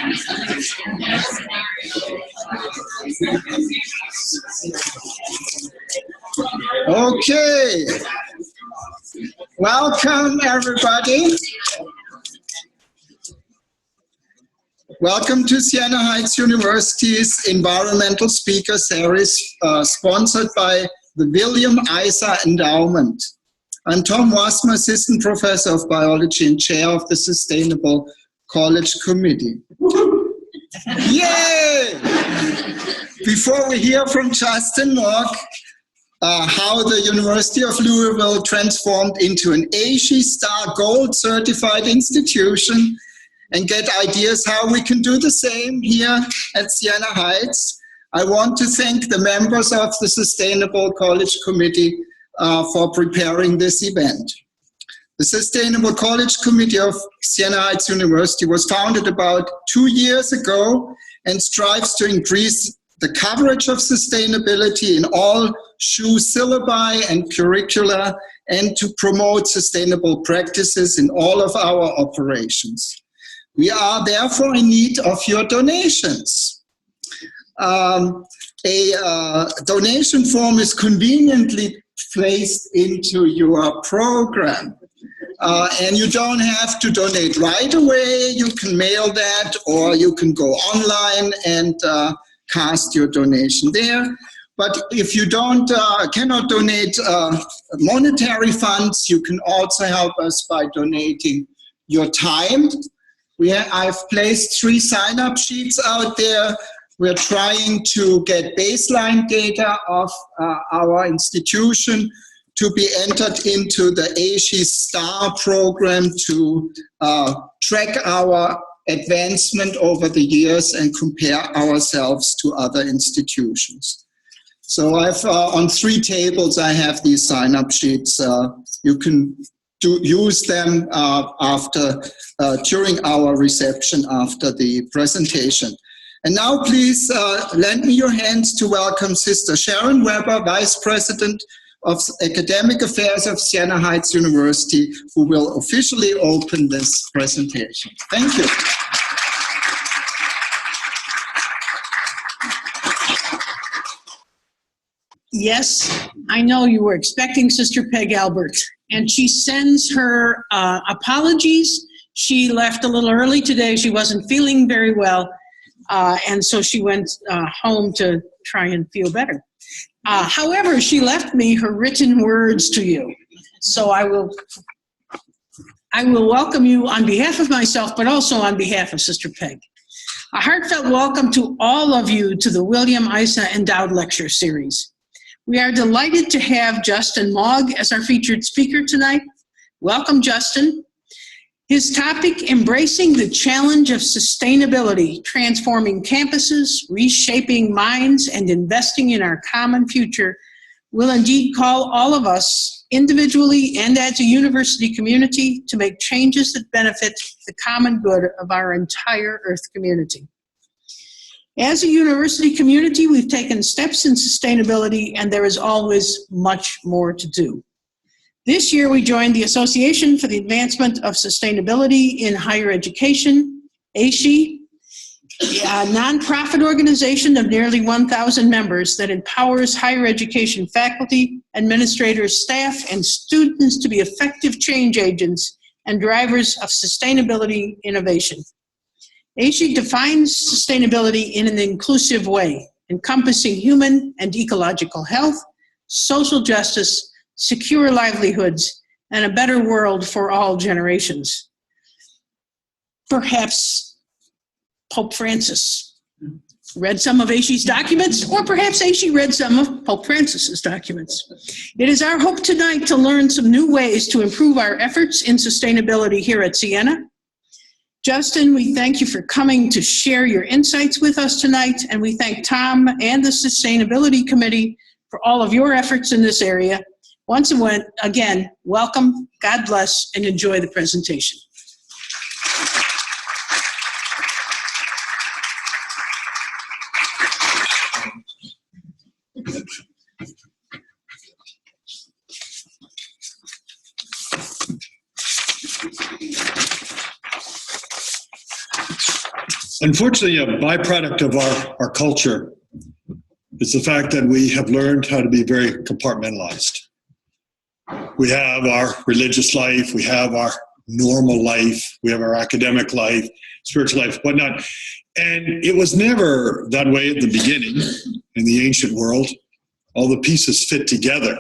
Okay, welcome everybody. Welcome to Siena Heights University's Environmental Speaker Series, sponsored by the William Issa Endowment. I'm Tom Wasmer, Assistant Professor of Biology and Chair of the Sustainable College Committee. Yay! Before we hear from Justin Mock, how the University of Louisville transformed into an ASHE Star Gold certified institution, and get ideas how we can do the same here at Siena Heights, I want to thank the members of the Sustainable College Committee for preparing this event. The Sustainable College Committee of Siena Heights University was founded about 2 years ago and strives to increase the coverage of sustainability in all SHU syllabi and curricula, and to promote sustainable practices in all of our operations. We are therefore in need of your donations. A donation form is conveniently placed into your program. And you don't have to donate right away. You can mail that, or you can go online and cast your donation there. But if you cannot donate monetary funds, you can also help us by donating your time. I've placed 3 sign-up sheets out there. We're trying to get baseline data of our institution to be entered into the ASHE STAR program to track our advancement over the years and compare ourselves to other institutions. So on 3 tables, I have these sign-up sheets. You can use them during our reception after the presentation. And now please lend me your hands to welcome Sister Sharon Weber, Vice President of Academic Affairs of Siena Heights University, who will officially open this presentation. Thank you. Yes, I know you were expecting Sister Peg Albert, and she sends her apologies. She left a little early today. She wasn't feeling very well, and so she went home to try and feel better. However, she left me her written words to you, so I will welcome you on behalf of myself, but also on behalf of Sister Peg. A heartfelt welcome to all of you to the William Issa Endowed Lecture Series. We are delighted to have Justin Mogg as our featured speaker tonight. Welcome, Justin. His topic, Embracing the Challenge of Sustainability, Transforming Campuses, Reshaping Minds, and Investing in Our Common Future, will indeed call all of us, individually and as a university community, to make changes that benefit the common good of our entire Earth community. As a university community, we've taken steps in sustainability, and there is always much more to do. This year, we joined the Association for the Advancement of Sustainability in Higher Education, ASHE, a nonprofit organization of nearly 1,000 members that empowers higher education faculty, administrators, staff, and students to be effective change agents and drivers of sustainability innovation. ASHE defines sustainability in an inclusive way, encompassing human and ecological health, social justice, secure livelihoods, and a better world for all generations. Perhaps Pope Francis read some of ASHE's documents, or perhaps ASHE read some of Pope Francis's documents. It is our hope tonight to learn some new ways to improve our efforts in sustainability here at Siena. Justin, we thank you for coming to share your insights with us tonight, and we thank Tom and the Sustainability Committee for all of your efforts in this area. Once again, welcome, God bless, and enjoy the presentation. Unfortunately, a byproduct of our culture is the fact that we have learned how to be very compartmentalized. We have our religious life, we have our normal life, we have our academic life, spiritual life, whatnot. And it was never that way at the beginning in the ancient world. All the pieces fit together.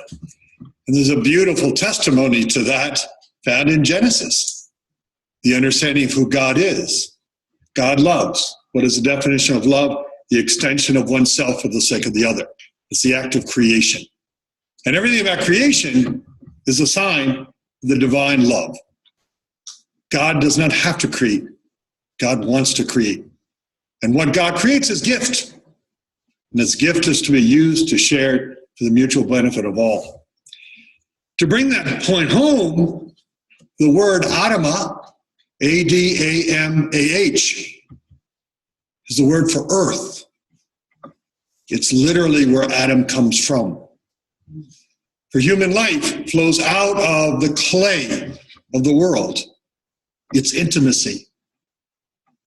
And there's a beautiful testimony to that found in Genesis. The understanding of who God is. God loves. What is the definition of love? The extension of oneself for the sake of the other. It's the act of creation. And everything about creation is a sign of the divine love. God does not have to create. God wants to create. And what God creates is gift. And this gift is to be used to share for the mutual benefit of all. To bring that point home, the word Adamah, A-D-A-M-A-H, is the word for earth. It's literally where Adam comes from. For human life flows out of the clay of the world. It's intimacy.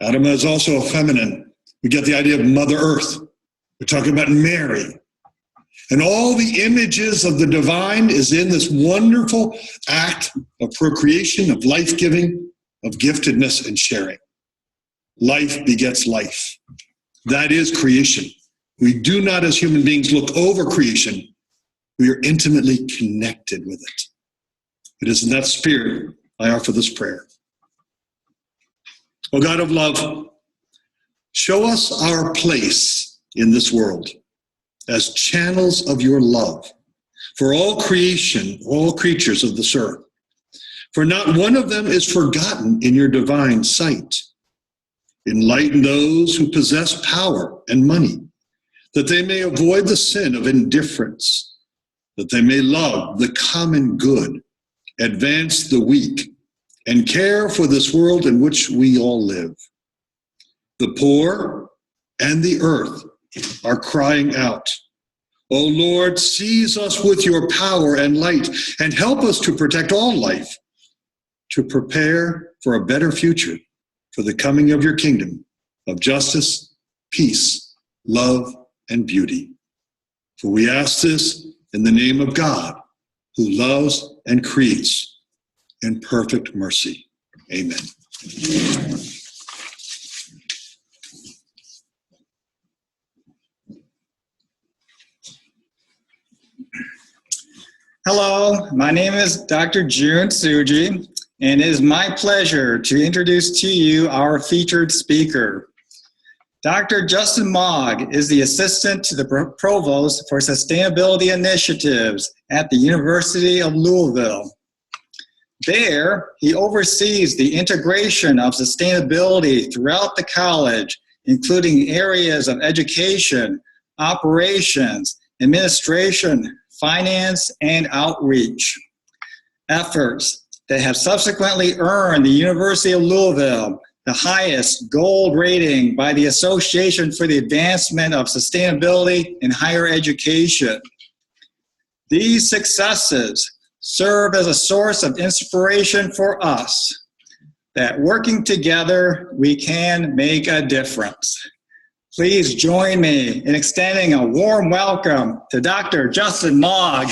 Adamah is also a feminine. We get the idea of Mother Earth. We're talking about Mary. And all the images of the divine is in this wonderful act of procreation, of life-giving, of giftedness and sharing. Life begets life. That is creation. We do not, as human beings, look over creation. We are intimately connected with it. It is in that spirit I offer this prayer. O God of love, show us our place in this world as channels of your love for all creation, all creatures of this earth. For not one of them is forgotten in your divine sight. Enlighten those who possess power and money, that they may avoid the sin of indifference, that they may love the common good, advance the weak, and care for this world in which we all live. The poor and the earth are crying out, O Lord, seize us with your power and light, and help us to protect all life, to prepare for a better future, for the coming of your kingdom of justice, peace, love, and beauty. For we ask this in the name of God, who loves and creates in perfect mercy. Amen. Hello, my name is Dr. Jun Suji, and it is my pleasure to introduce to you our featured speaker. Dr. Justin Mogg is the Assistant to the Provost for Sustainability Initiatives at the University of Louisville. There, he oversees the integration of sustainability throughout the college, including areas of education, operations, administration, finance, and outreach. Efforts that have subsequently earned the University of Louisville the highest gold rating by the Association for the Advancement of Sustainability in Higher Education. These successes serve as a source of inspiration for us, that working together, we can make a difference. Please join me in extending a warm welcome to Dr. Justin Mogg.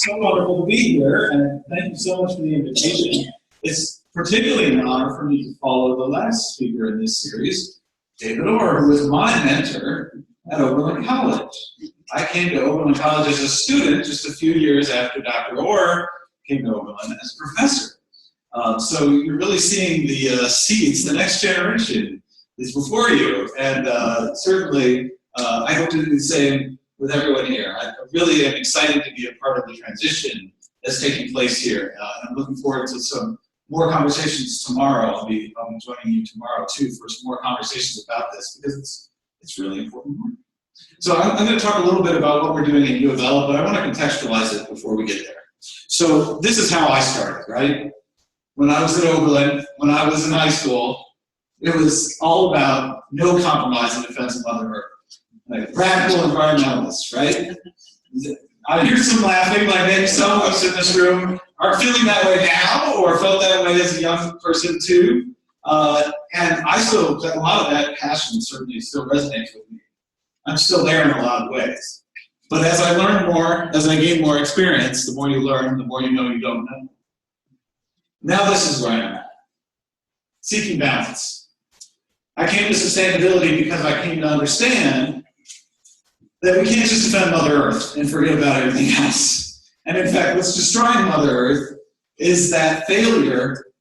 So wonderful to be here, and thank you so much for the invitation. It's particularly an honor for me to follow the last speaker in this series, David Orr, who was my mentor at Oberlin College. I came to Oberlin College as a student just a few years after Dr. Orr came to Oberlin as a professor. So you're really seeing the seeds. The next generation is before you, and certainly I hope to do the same with everyone here. I really am excited to be a part of the transition that's taking place here. I'm looking forward to some more conversations tomorrow. I'll be joining you tomorrow too for some more conversations about this, because it's really important work. So I'm going to talk a little bit about what we're doing at U of L, but I want to contextualize it before we get there. So this is how I started, right? When I was at Oberlin, when I was in high school, it was all about no compromise in defense of Mother Earth. Like radical environmentalists, right? I hear some laughing, like maybe some of us in this room are feeling that way now or felt that way as a young person too. And I still, a lot of that passion certainly still resonates with me. I'm still there in a lot of ways. But as I learn more, as I gain more experience, the more you learn, the more you know you don't know. Now this is where I'm at. Seeking balance. I came to sustainability because I came to understand that we can't just defend Mother Earth and forget about everything else. And in fact, what's destroying Mother Earth is that failure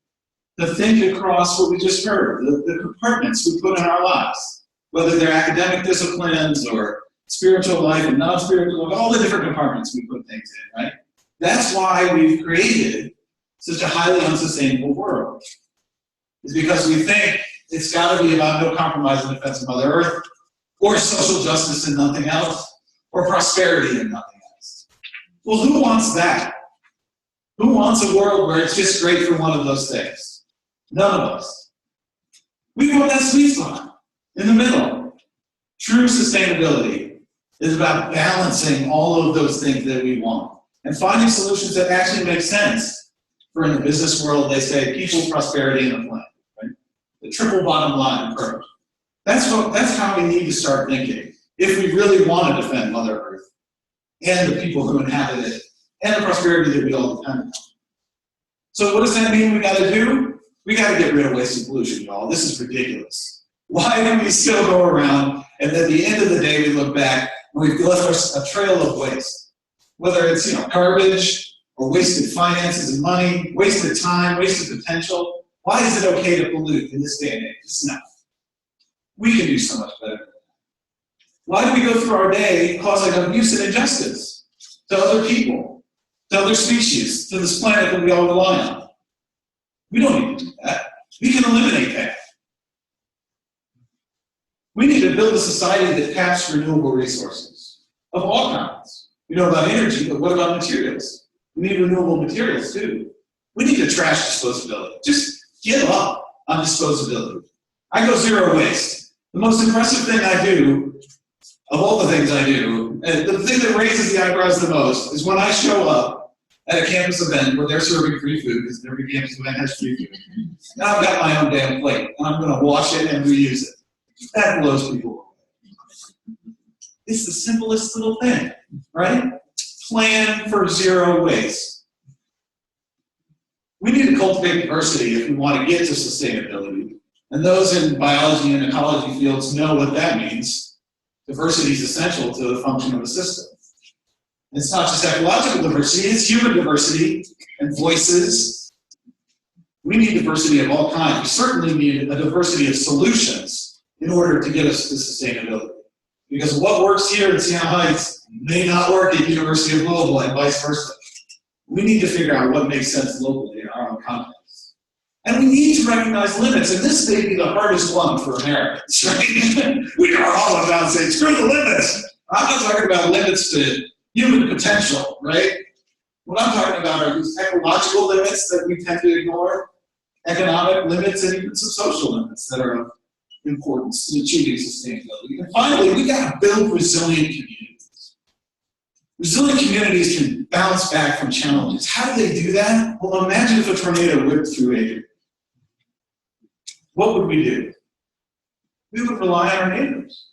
to think across what we just heard, the compartments we put in our lives, whether they're academic disciplines or spiritual life and non-spiritual life, all the different compartments we put things in, right? That's why we've created such a highly unsustainable world. It's because we think it's got to be about no compromise in defense of Mother Earth, or social justice and nothing else, or prosperity and nothing else. Well, who wants that? Who wants a world where it's just great for one of those things? None of us. We want that sweet spot in the middle. True sustainability is about balancing all of those things that we want and finding solutions that actually make sense. For in the business world, they say people, prosperity, and the planet. Right? The triple bottom line approach. That's how we need to start thinking if we really want to defend Mother Earth and the people who inhabit it and the prosperity that we all depend on. So what does that mean we got to do? We got to get rid of waste and pollution, y'all. This is ridiculous. Why do we still go around and at the end of the day we look back and we've left us a trail of waste? Whether it's garbage or wasted finances and money, wasted time, wasted potential. Why is it okay to pollute in this day and age? It's not. We can do so much better than that. Why do we go through our day causing abuse and injustice to other people, to other species, to this planet that we all rely on? We don't need to do that. We can eliminate that. We need to build a society that taps renewable resources of all kinds. We know about energy, but what about materials? We need renewable materials too. We need to trash disposability. Just give up on disposability. I go zero waste. The most impressive thing I do, of all the things I do, and the thing that raises the eyebrows the most is when I show up at a campus event where they're serving free food, because every campus event has free food. And I've got my own damn plate, and I'm going to wash it and reuse it. That blows people away. It's the simplest little thing, right? Plan for zero waste. We need to cultivate diversity if we want to get to sustainability. And those in biology and ecology fields know what that means. Diversity is essential to the function of a system. It's not just ecological diversity, it's human diversity and voices. We need diversity of all kinds. We certainly need a diversity of solutions in order to get us to sustainability. Because what works here in Siena Heights may not work at University of Louisville and vice versa. We need to figure out what makes sense locally in our own context. And we need to recognize limits, and this may be the hardest one for Americans, right? We are all about saying, screw the limits. I'm not talking about limits to human potential, right? What I'm talking about are these ecological limits that we tend to ignore, economic limits, and even some social limits that are of importance in achieving sustainability. And finally, we got to build resilient communities. Resilient communities can bounce back from challenges. How do they do that? Well, imagine if a tornado whipped through Adrian. What would we do? We would rely on our neighbors.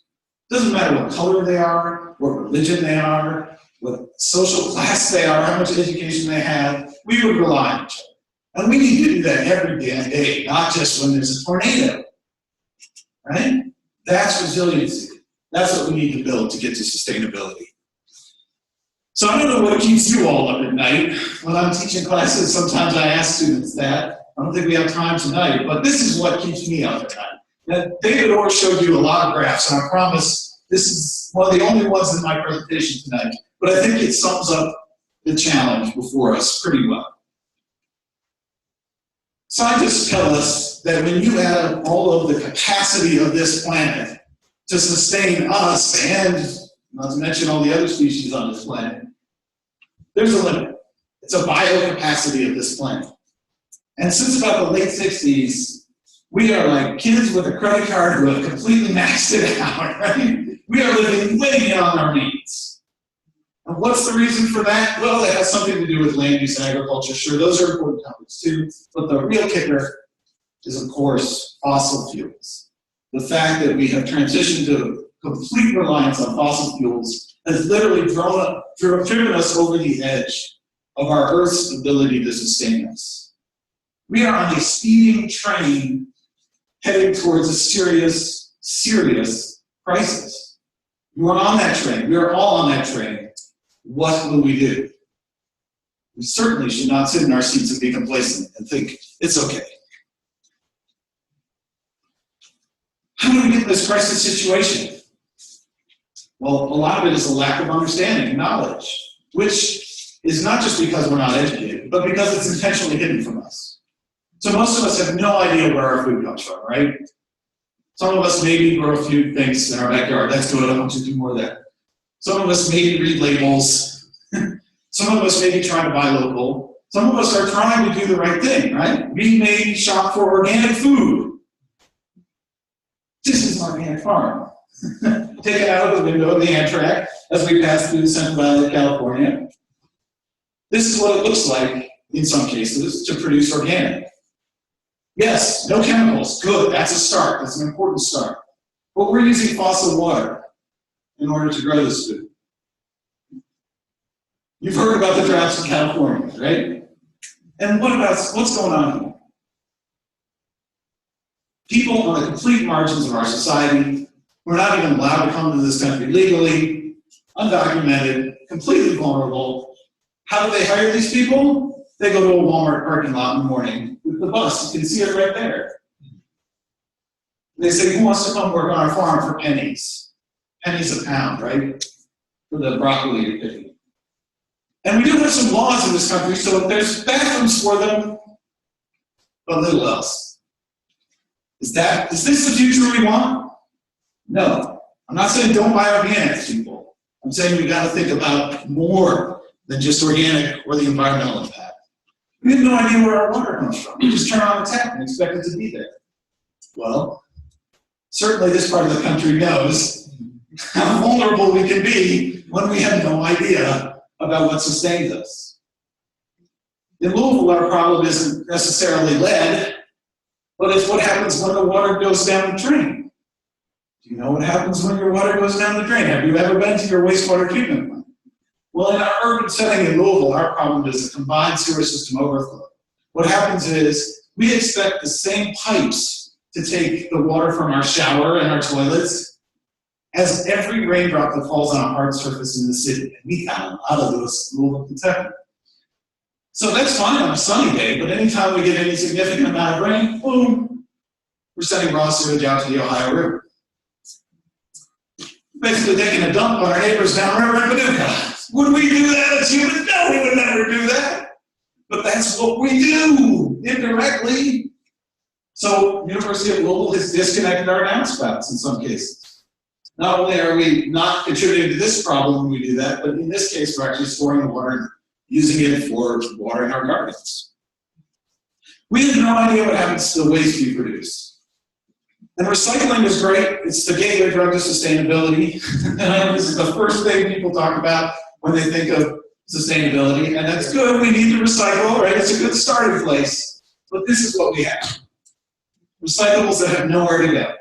Doesn't matter what color they are, what religion they are, what social class they are, how much education they have. We would rely on each other. And we need to do that every damn day, not just when there's a tornado. Right? That's resiliency. That's what we need to build to get to sustainability. So I don't know what keeps you all up at night. When I'm teaching classes, sometimes I ask students that. I don't think we have time tonight, but this is what keeps me up at night. Now, David Orr showed you a lot of graphs, and I promise this is one of the only ones in my presentation tonight, but I think it sums up the challenge before us pretty well. Scientists tell us that when you add up all of the capacity of this planet to sustain us, and not to mention all the other species on this planet, there's a limit. It's a biocapacity of this planet. And since about the late 60s, we are like kids with a credit card who have completely maxed it out, right? We are living way beyond our needs. And what's the reason for that? Well, it has something to do with land use and agriculture. Sure, those are important topics too. But the real kicker is, of course, fossil fuels. The fact that we have transitioned to complete reliance on fossil fuels has literally driven us over the edge of our Earth's ability to sustain us. We are on a speeding train heading towards a serious, serious crisis. You are on that train. We are all on that train. What will we do? We certainly should not sit in our seats and be complacent and think, it's okay. How do we get in this crisis situation? Well, a lot of it is a lack of understanding and knowledge, which is not just because we're not educated, but because it's intentionally hidden from us. So most of us have no idea where our food comes from, right? Some of us maybe grow a few things in our backyard. That's good. I want you to do more of that. Some of us maybe read labels. Some of us maybe try to buy local. Some of us are trying to do the right thing, right? We may shop for organic food. This is an organic farm. Take it out of the window of the Amtrak as we pass through the Central Valley of California. This is what it looks like, in some cases, to produce organic. Yes, no chemicals. Good. That's a start. That's an important start. But we're using fossil water in order to grow this food. You've heard about the droughts in California, right? And what's going on here? People on the complete margins of our society, we're not even allowed to come to this country legally, undocumented, completely vulnerable. How do they hire these people? They go to a Walmart parking lot in the morning with the bus. You can see it right there. They say, who wants to come work on our farm for pennies? Pennies a pound, right? For the broccoli you're picking. And we do have some laws in this country, so there's bathrooms for them, but little else. Is this the future we want? No. I'm not saying don't buy organics, people. I'm saying we got to think about more than just organic or the environmental impact. We have no idea where our water comes from. We just turn on the tap and expect it to be there. Well, certainly this part of the country knows how vulnerable we can be when we have no idea about what sustains us. In Louisville, our problem isn't necessarily lead, but it's what happens when the water goes down the drain. Do you know what happens when your water goes down the drain? Have you ever been to your wastewater treatment plant? Well, in our urban setting in Louisville, our problem is the combined sewer system overflow. What happens is we expect the same pipes to take the water from our shower and our toilets as every raindrop that falls on a hard surface in the city. And we got a lot of those in Louisville, Kentucky. So that's fine on a sunny day, but anytime we get any significant amount of rain, boom, we're sending raw sewage out to the Ohio River. Basically taking a dump on our neighbors downriver in Paducah. Would we do that as humans? No, we would never do that. But that's what we do, indirectly. So University of Louisville has disconnected our downspouts in some cases. Not only are we not contributing to this problem when we do that, but in this case, we're actually storing the water and using it for watering our gardens. We have no idea what happens to the waste we produce. And recycling is great. It's the gateway drug to sustainability. And this is the first thing people talk about when they think of sustainability. And that's good. We need to recycle, right? It's a good starting place. But this is what we have. Recyclables that have nowhere to go.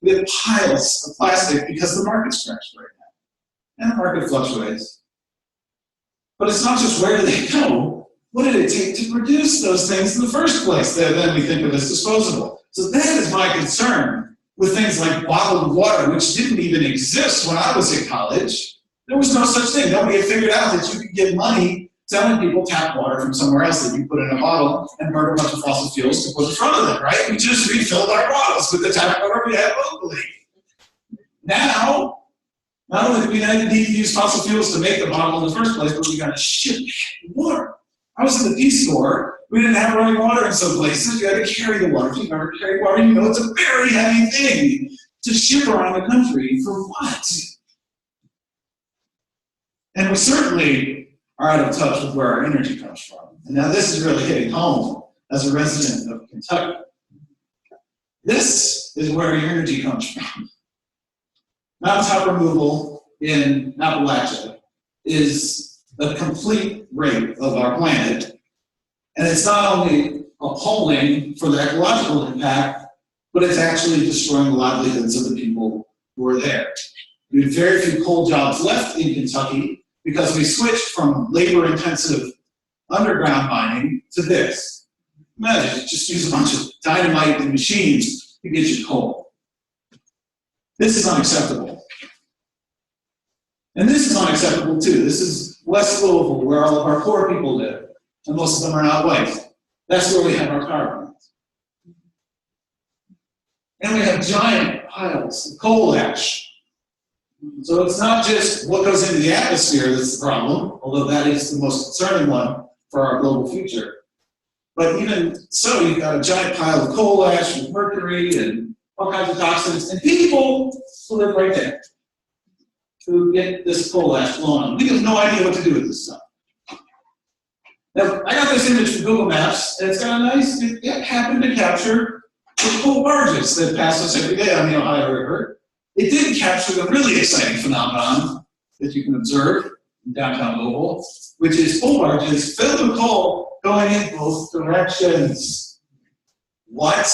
We have piles of plastic because the market's crashed right now. And the market fluctuates. But it's not just where do they go, what did it take to produce those things in the first place that then we think of as disposable? So that is my concern with things like bottled water, which didn't even exist when I was in college. There was no such thing. Nobody had figured out that you could get money selling people tap water from somewhere else that you put in a bottle and burn a bunch of fossil fuels to put in front of them, right? We just refilled our bottles with the tap water we had locally. Now, not only do we need to use fossil fuels to make the bottle in the first place, but we got to ship water. I was in the Peace Corps. We didn't have running water in some places. You had to carry the water. If you've never carried water, you know it's a very heavy thing to ship around the country. For what? And we certainly are out of touch with where our energy comes from. And now this is really hitting home as a resident of Kentucky. This is where your energy comes from. Mountaintop removal in Appalachia is the complete rate of our planet. And it's not only appalling for the ecological impact, but it's actually destroying the livelihoods of the people who are there. We have very few coal jobs left in Kentucky because we switched from labor-intensive underground mining to this. Imagine, just use a bunch of dynamite and machines to get you coal. This is unacceptable. And this is unacceptable too. This is West Louisville, where all of our poor people live, and most of them are not white. That's where we have our power plants. And we have giant piles of coal ash. So it's not just what goes into the atmosphere that's the problem, although that is the most concerning one for our global future. But even so, you've got a giant pile of coal ash with mercury and all kinds of toxins, and people who live right there who get this coal ash blown on. We have no idea what to do with this stuff. Now, I got this image from Google Maps, and it's got a nice, it happened to capture the coal barges that pass us every day on the Ohio River. It didn't capture the really exciting phenomenon that you can observe in downtown Louisville, which is coal barges filled with coal going in both directions. What?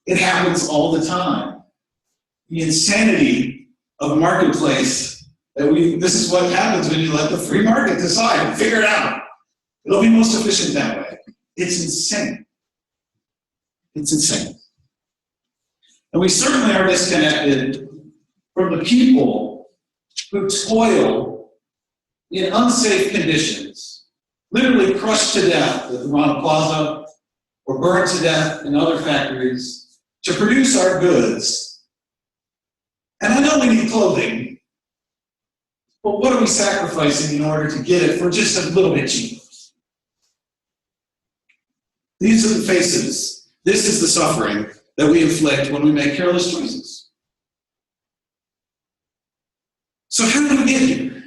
It happens all the time. The insanity of a marketplace this is what happens when you let the free market decide and figure it out. It'll be most efficient that way. It's insane. It's insane. And we certainly are disconnected from the people who toil in unsafe conditions, literally crushed to death at the Rana Plaza or burned to death in other factories to produce our goods. And I know we need clothing, but what are we sacrificing in order to get it for just a little bit cheaper? These are the faces. This is the suffering that we inflict when we make careless choices. So how did we get here?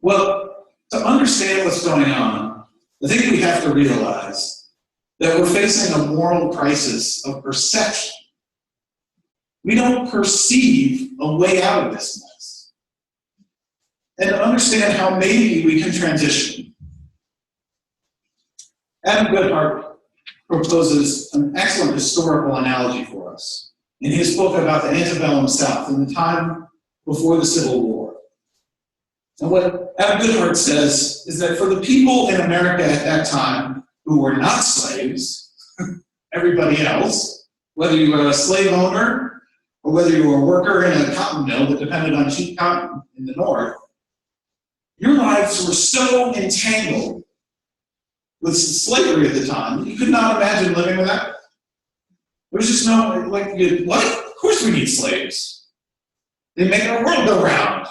Well, to understand what's going on, I think we have to realize that we're facing a moral crisis of perception. We don't perceive a way out of this mess. And to understand how maybe we can transition. Adam Goodhart proposes an excellent historical analogy for us in his book about the antebellum South in the time before the Civil War. And what Adam Goodhart says is that for the people in America at that time who were not slaves, everybody else, whether you were a slave owner or whether you were a worker in a cotton mill that depended on cheap cotton in the North, your lives were so entangled with slavery at the time, you could not imagine living without it. There was just no, what? Of course we need slaves. They make our world go round,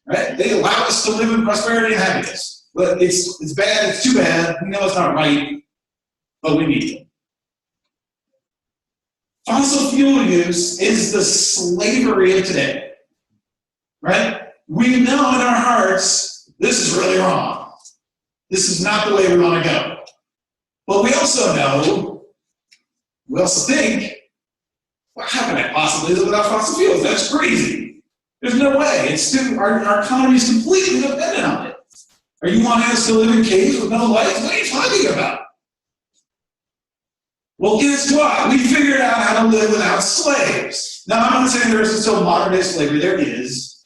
right? They allow us to live in prosperity and happiness. But it's bad, it's too bad, we know it's not right, but we need them. Fossil fuel use is the slavery of today, right? We know in our hearts, this is really wrong. This is not the way we want to go. But we also think, well, how can I possibly live without fossil fuels? That's crazy. There's no way. Our economy is completely dependent on it. Are you wanting us to live in caves with no lights? What are you talking about? Well, guess what? We figured out how to live without slaves. Now, I'm not saying there isn't still modern-day slavery. There is.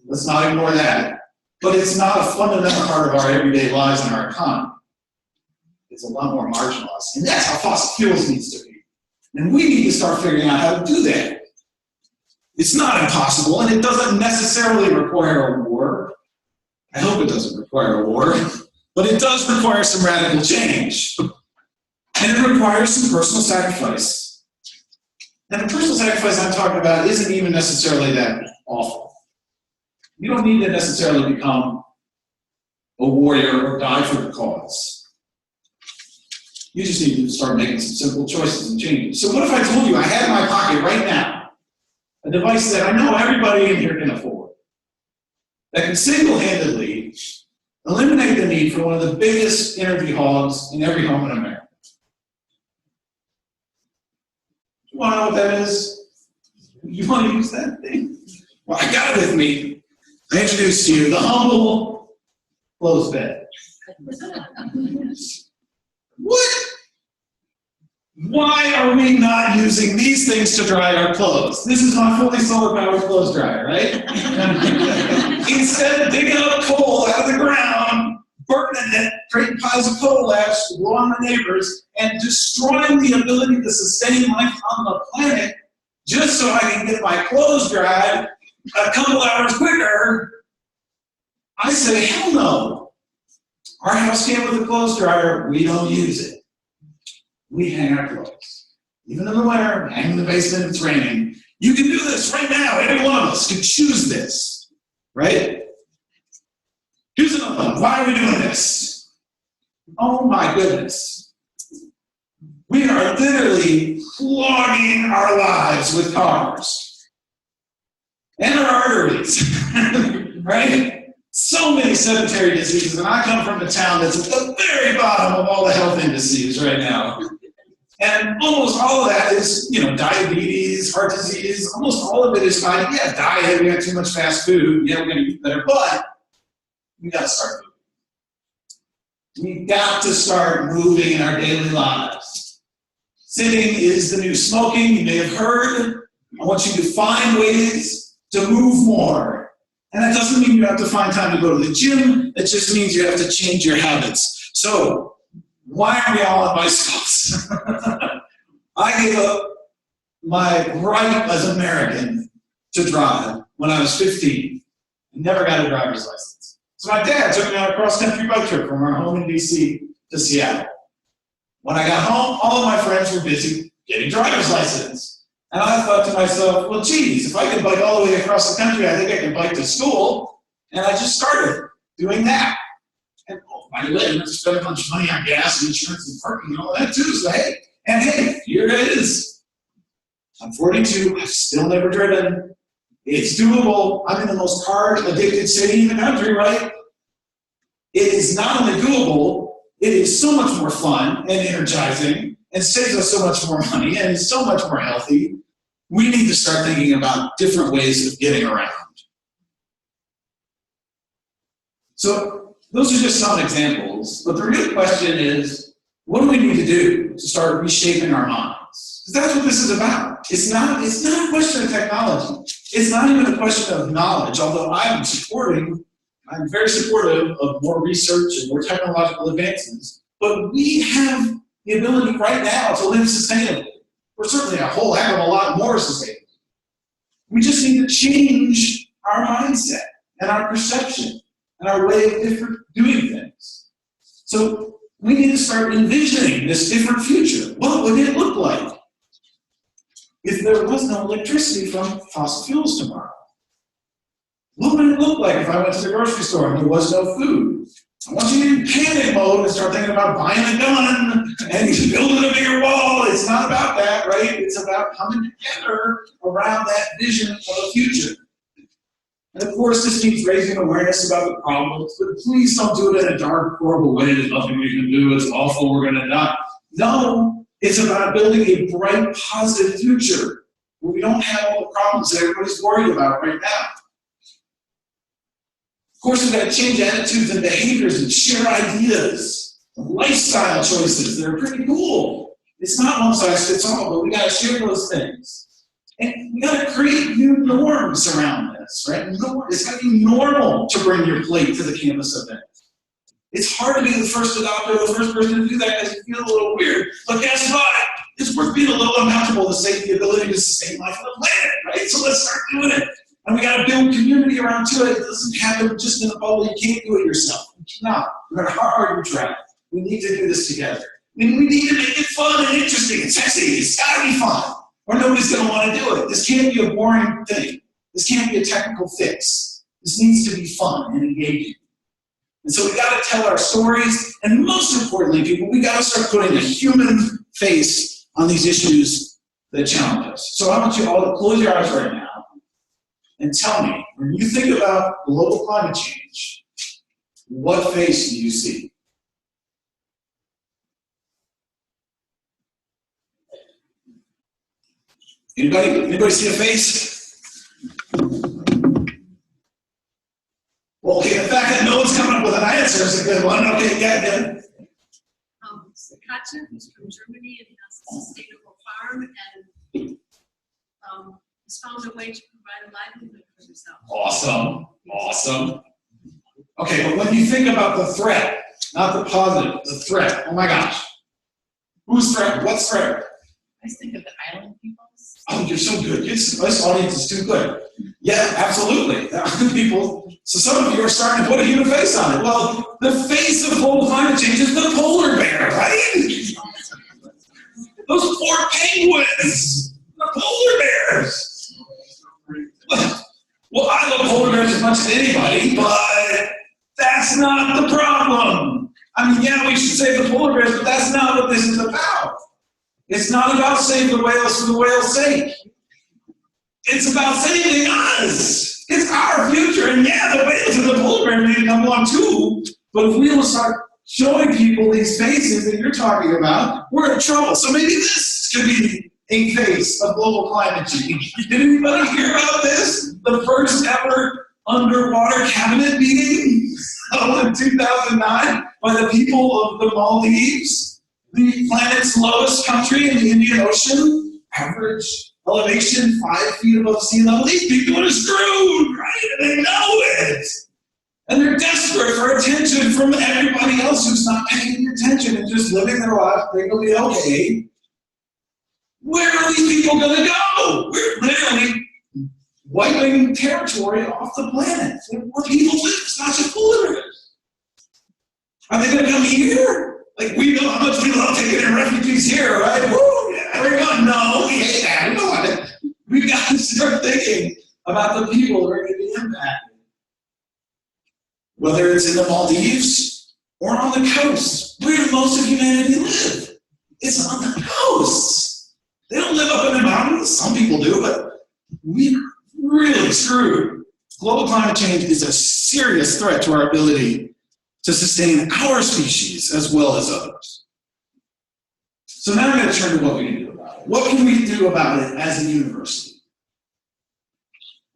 Let's not ignore that. But it's not a fundamental part of our everyday lives and our economy. It's a lot more marginalized. And that's how fossil fuels needs to be. And we need to start figuring out how to do that. It's not impossible, and it doesn't necessarily require a war. I hope it doesn't require a war. But it does require some radical change. And it requires some personal sacrifice. And the personal sacrifice I'm talking about isn't even necessarily that awful. You don't need to necessarily become a warrior or die for the cause. You just need to start making some simple choices and changes. So what if I told you I had in my pocket right now a device that I know everybody in here can afford, that can single-handedly eliminate the need for one of the biggest energy hogs in every home in America? You want to know what that is? You want to use that thing? Well, I got it with me. I introduce to you the humble clothes bed. What? Why are we not using these things to dry our clothes? This is my fully solar-powered clothes dryer, right? Instead of digging up coal out of the ground, burning it, creating piles of coal ash to blow on the neighbors, and destroying the ability to sustain life on the planet just so I can get my clothes dried a couple hours quicker, I say, hell no. Our house came with a clothes dryer. We don't use it. We hang our clothes. Even in the winter, hang in the basement, it's raining. You can do this right now. Every one of us can choose this, right? Here's another one. Why are we doing this? Oh my goodness. We are literally clogging our lives with cars and our arteries, right? So many sedentary diseases, and I come from a town that's at the very bottom of all the health indices right now. And almost all of that is, diabetes, heart disease, almost all of it is fine. Yeah, diet, we got too much fast food, yeah, we're gonna eat better, but we gotta start moving. We got to start moving in our daily lives. Sitting is the new smoking, you may have heard. I want you to find ways to move more. And that doesn't mean you have to find time to go to the gym, it just means you have to change your habits. So, why are we all on bicycles? I gave up my right as an American to drive when I was 15. I never got a driver's license. So my dad took me on a cross-country bike trip from our home in DC to Seattle. When I got home, all of my friends were busy getting driver's license. And I thought to myself, well, geez, if I can bike all the way across the country, I think I can bike to school. And I just started doing that. And by the way, I have to spend a bunch of money on gas and insurance and parking and all that too. So hey, here it is. I'm 42. I've still never driven. It's doable. I'm in the most car-addicted city in the country, right? It is not only doable, it is so much more fun and energizing and saves us so much more money and is so much more healthy. We need to start thinking about different ways of getting around. So those are just some examples, but the real question is, what do we need to do to start reshaping our minds? Because that's what this is about. It's not a question of technology. It's not even a question of knowledge, although I'm very supportive of more research and more technological advancements, but we have the ability right now to live sustainably. We're certainly a whole heck of a lot more sustainable. We just need to change our mindset and our perception and our way of doing things. So we need to start envisioning this different future. What would it look like if there was no electricity from fossil fuels tomorrow? What would it look like if I went to the grocery store and there was no food? I want you to get in panic mode and start thinking about buying a gun and building a bigger wall. It's not about that, right? It's about coming together around that vision of a future. And of course, this means raising awareness about the problems, but please don't do it in a dark, horrible way. There's nothing we can do. It's awful. We're going to die. No, it's about building a bright, positive future where we don't have all the problems that everybody's worried about right now. Of course, we've got to change attitudes and behaviors and share ideas, and lifestyle choices that are pretty cool. It's not one size fits all, but we got to share those things. And we got to create new norms around this, right? It's got to be normal to bring your plate to the campus event. It's hard to be the first adopter, the first person to do that because you feel a little weird. But guess what? It's worth being a little uncomfortable to save the ability to sustain life on the planet, right? So let's start doing it. And we got to build community around to it. It doesn't happen just in the bubble. You can't do it yourself. You cannot, no matter how hard you try. We need to do this together. And we need to make it fun and interesting and sexy. It's got to be fun, or nobody's going to want to do it. This can't be a boring thing. This can't be a technical fix. This needs to be fun and engaging. And so we got to tell our stories, and most importantly, people, we got to start putting a human face on these issues that challenge us. So I want you all to close your eyes right now and tell me, when you think about global climate change, what face do you see? Anybody see a face? answer is a good one. Okay, yeah. Katja, who's from Germany and has a sustainable farm and has found a way to provide a livelihood for herself. Awesome, awesome. Okay, but when you think about the threat, not the positive, the threat, oh my gosh. Who's threat? What's threat? I think of the island peoples. Oh, you're so good. This audience is too good. Yeah, absolutely. The island people. So some of you are starting to put a human face on it. Well, the face of global climate change is the polar bear, right? Those poor penguins, the polar bears. Well, I love polar bears as much as anybody, but that's not the problem. I mean, yeah, we should save the polar bears, but that's not what this is about. It's not about saving the whales for the whale's sake. It's about saving us. It's our future, and yeah, the whales and the polar bears need to come along too, but if we don't start showing people these faces that you're talking about, we're in trouble. So maybe this could be a face of global climate change. Did anybody hear about this? The first ever underwater cabinet meeting held in 2009 by the people of the Maldives, the planet's lowest country in the Indian Ocean, average elevation 5 feet above sea level. These people are screwed, right? And they know it. And they're desperate for attention from everybody else who's not paying attention and just living their life. They're going to be okay. Where are these people going to go? We're literally wiping territory off the planet. Where people live, it's not just polar bears. Are they going to come here? Like, we know how much people are taking in refugees here, right? Woo, yeah, we're going, no, we hate that. We don't want it. We've got to start thinking about the people who are going to be impacted. Whether it's in the Maldives or on the coast, where most of humanity live. It's on the coast. They don't live up in the mountains. Some people do, but we're really screwed. Global climate change is a serious threat to our ability to sustain our species as well as others. So now I'm going to turn to what we can do about it. What can we do about it as a university?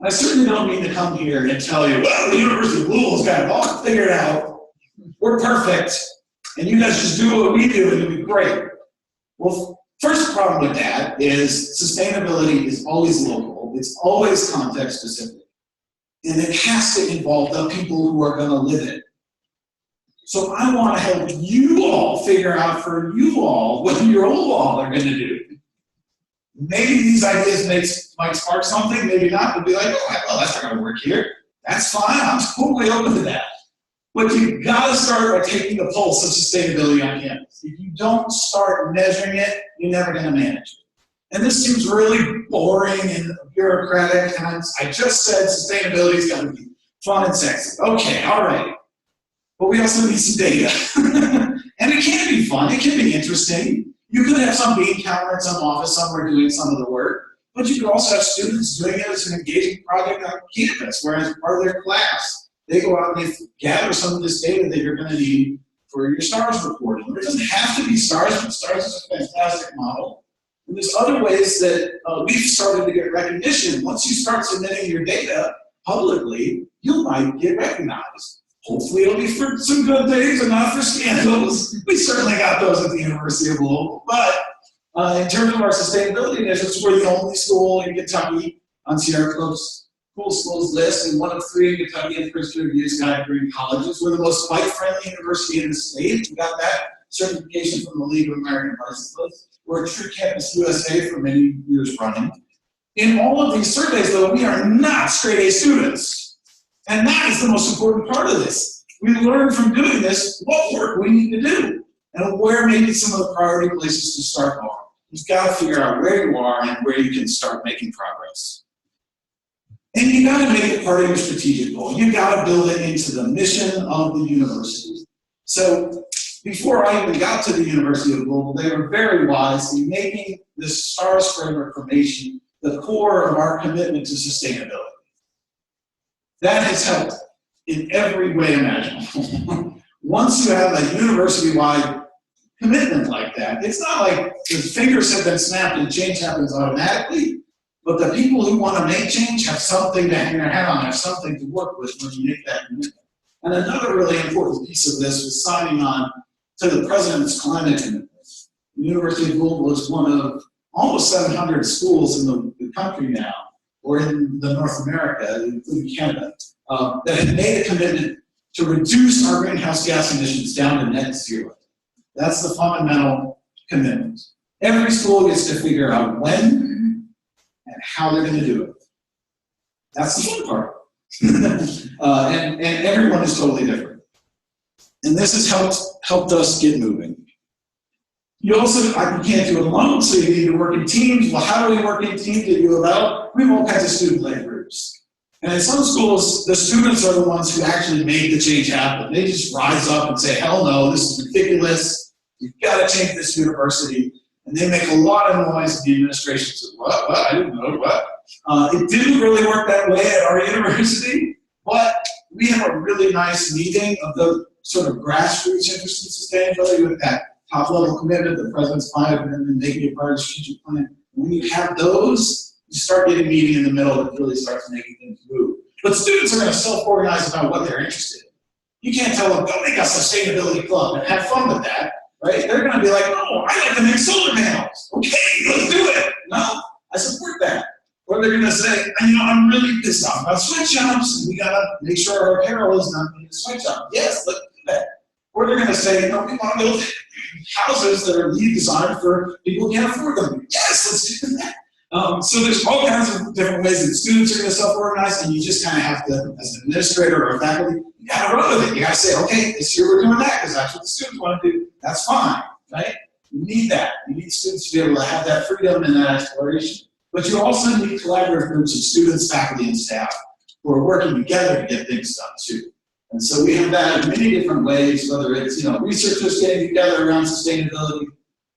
I certainly don't mean to come here and tell you, well, the University of Louisville's got it all figured out. We're perfect, and you guys just do what we do and it'll be great. Well, first problem with that is sustainability is always local. It's always context specific. And it has to involve the people who are going to live it. So I want to help you all figure out for you all what you all are going to do. Maybe these ideas might spark something, maybe not. We'll be like, oh, well, that's not going to work here. That's fine. I'm totally open to that. But you've got to start by taking the pulse of sustainability on campus. If you don't start measuring it, you're never going to manage it. And this seems really boring and bureaucratic. And I just said sustainability is going to be fun and sexy. Okay, all right. But we also need some data. And it can be fun. It can be interesting. You could have some bean counter in some office somewhere doing some of the work, but you could also have students doing it as an engaging project on campus, where as part of their class, they go out and they gather some of this data that you're going to need for your STARS reporting. It doesn't have to be STARS, but STARS is a fantastic model. And there's other ways that we've started to get recognition. Once you start submitting your data publicly, you might get recognized. Hopefully it'll be for some good things and not for scandals. We certainly got those at the University of Louisville. But in terms of our sustainability initiatives, we're the only school in Kentucky on Sierra Club's Cool Schools list, and one of 3 in Kentucky and Christian Review's Guide to Green Colleges. We're the most bike-friendly university in the state. We got that certification from the League of American Bicyclists. We're a True Campus USA for many years running. In all of these surveys, though, we are not straight-A students. And that is the most important part of this. We learn from doing this what work we need to do and where maybe some of the priority places to start are. You've got to figure out where you are and where you can start making progress. And you got to make it part of your strategic goal. You've got to build it into the mission of the university. So before I even got to the University of Louisville, they were very wise in making this STARS framework formation the core of our commitment to sustainability. That has helped in every way imaginable. Once you have a university-wide commitment like that, it's not like the fingers have been snapped and change happens automatically, but the people who want to make change have something to hang their hat on, have something to work with when you make that commitment. And another really important piece of this was signing on to the President's Climate Commitment. The University of Louisville is one of almost 700 schools in the country now, or in the North America, including Canada, that have made a commitment to reduce our greenhouse gas emissions down to net zero. That's the fundamental commitment. Every school gets to figure out when and how they're going to do it. That's the fun part. And everyone is totally different. And this has helped us get moving. You also, you can't do it alone, so you need to work in teams. Well, how do we work in teams at U of L? We have all kinds of student-led groups. And in some schools, the students are the ones who actually make the change happen. They just rise up and say, hell no, this is ridiculous. You've got to change this university. And they make a lot of noise, and the administration says, what? I didn't know, what? It didn't really work that way at our university, but we have a really nice meeting of the sort of grassroots interest in sustainability with that top-level commitment, the President's Climate Commitment, making it part of the strategic plan. When you have those, you start getting a meeting in the middle that really starts making things move. But students are going to self-organize about what they're interested in. You can't tell them, go make a sustainability club and have fun with that, right? They're going to be like, no, I like to make solar panels. Okay, let's do it. No, I support that. Or they're going to say, I'm really pissed off about sweatshops, and we got to make sure our apparel is not in a sweatshop. Yes, let's do that. Or they're going to say, we want to build houses that are designed for people who can't afford them. Yes, let's do that. So there's all kinds of different ways that students are going to self-organize, and you just kind of have to, as an administrator or a faculty, you got to run with it. You got to say, okay, this year we're doing that because that's what the students want to do. That's fine, right? You need that. You need students to be able to have that freedom and that exploration. But you also need collaborative groups of students, faculty, and staff who are working together to get things done too. And so we have that in many different ways, whether it's researchers getting together around sustainability,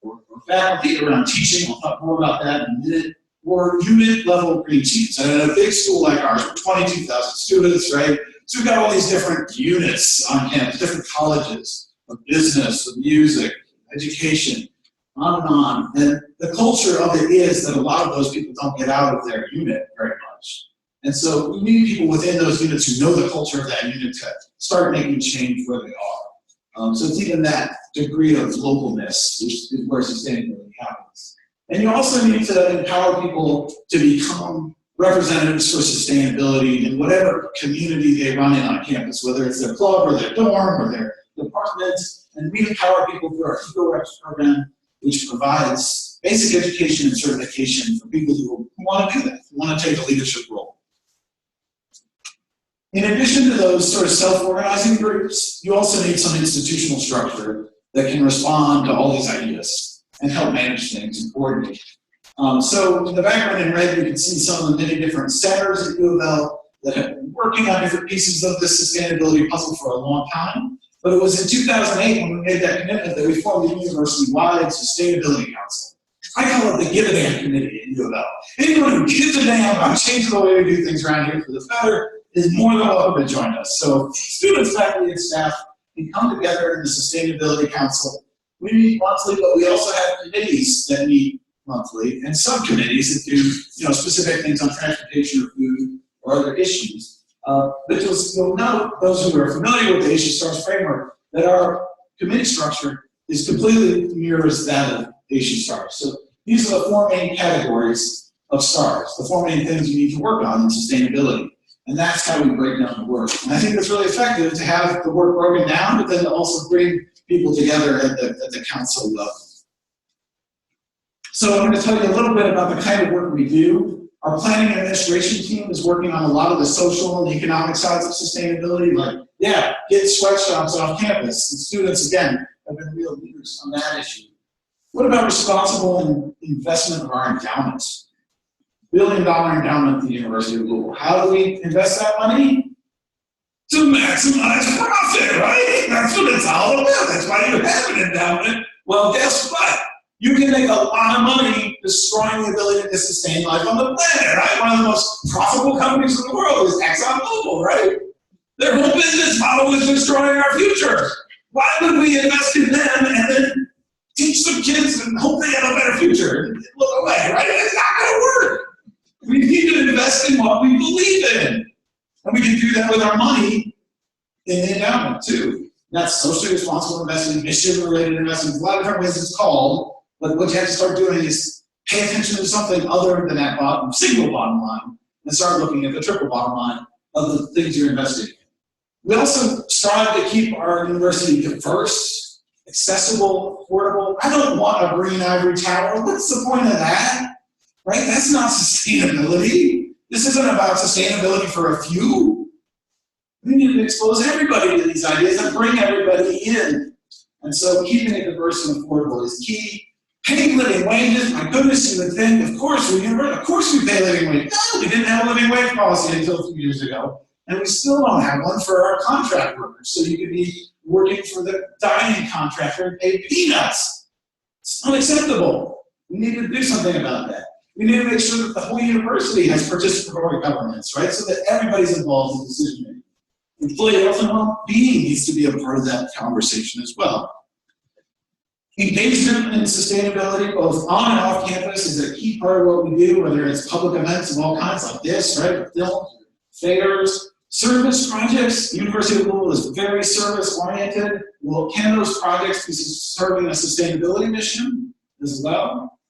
or faculty around teaching. I'll talk more about that in a minute. Or unit-level green teams. And in a big school like ours, 22,000 students, right? So we've got all these different units on campus, different colleges of business, of music, education, on and on. And the culture of it is that a lot of those people don't get out of their unit very much. And so we need people within those units who know the culture of that unit to start making change where they are. So it's even that degree of localness, which is where sustainability happens. And you also need to empower people to become representatives for sustainability in whatever community they run in on campus, whether it's their club or their dorm or their department. And we empower people through our EcoReps program, which provides basic education and certification for people who want to do that, who want to take a leadership role. In addition to those sort of self-organizing groups, you also need some institutional structure that can respond to all these ideas and help manage things and coordinate. So in the background in red, you can see some of the many different centers at U of L that have been working on different pieces of this sustainability puzzle for a long time. But it was in 2008 when we made that commitment that we formed the university-wide Sustainability Council. I call it the Give a Damn Committee at U of L. Anyone who gives a damn about changing the way we do things around here for the better is more than welcome to join us. So students, faculty, and staff can come together in the Sustainability Council. We meet monthly, but we also have committees that meet monthly and subcommittees that do specific things on transportation or food or other issues. But you'll note, those who are familiar with the Asia Stars framework, that our committee structure is completely mirrors that of Asia Stars. So these are the four main categories of stars, the four main things you need to work on in sustainability. And that's how we break down the work. And I think it's really effective to have the work broken down, but then to also bring people together at the council level. So I'm going to tell you a little bit about the kind of work we do. Our planning and administration team is working on a lot of the social and economic sides of sustainability, like, get sweatshops off campus. And students, again, have been real leaders on that issue. What about responsible investment of our endowments? $1 billion endowment at the University of Louisville. How do we invest that money? To maximize profit, right? That's what it's all about. That's why you have an endowment. Well, guess what? You can make a lot of money destroying the ability to sustain life on the planet, right? One of the most profitable companies in the world is ExxonMobil, right? Their whole business model is destroying our future. Why would we invest in them and then teach some kids and hope they have a better future and look away, right? It's not going to work. We need to invest in what we believe in. And we can do that with our money in the endowment too. That's socially responsible investing, mission-related investing. There's a lot of different ways it's called, but what you have to start doing is pay attention to something other than that single bottom line and start looking at the triple bottom line of the things you're investing in. We also strive to keep our university diverse, accessible, affordable. I don't want a green ivory tower. What's the point of that? Right? That's not sustainability. This isn't about sustainability for a few. We need to expose everybody to these ideas and bring everybody in. And so keeping it diverse and affordable is key. Paying living wages, my goodness, you would think, of course we pay living wages. No, we didn't have a living wage policy until a few years ago. And we still don't have one for our contract workers. So you could be working for the dining contractor and pay peanuts. It's unacceptable. We need to do something about that. We need to make sure that the whole university has participatory governance, right? So that everybody's involved in decision making. Employee health and well-being needs to be a part of that conversation as well. Engagement in sustainability, both on and off campus, is a key part of what we do, whether it's public events of all kinds like this, right? Films, fairs, service projects. The University of Louisville is very service-oriented. Can those projects be serving a sustainability mission as well?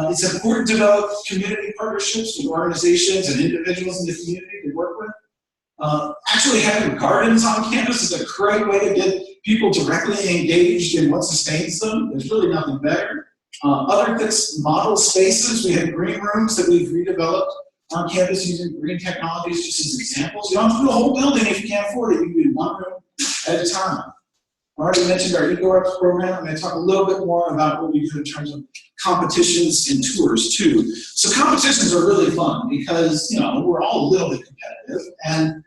It's important to develop community partnerships with organizations and individuals in the community to work with. Actually having gardens on campus is a great way to get people directly engaged in what sustains them. There's really nothing better. Other model spaces, we have green rooms that we've redeveloped on campus using green technologies just as examples. You don't have to do the whole building if you can't afford it. You can do one room at a time. I already mentioned our EcoReps program. I'm going to talk a little bit more about what we do in terms of competitions and tours too. So competitions are really fun because, we're all a little bit competitive. And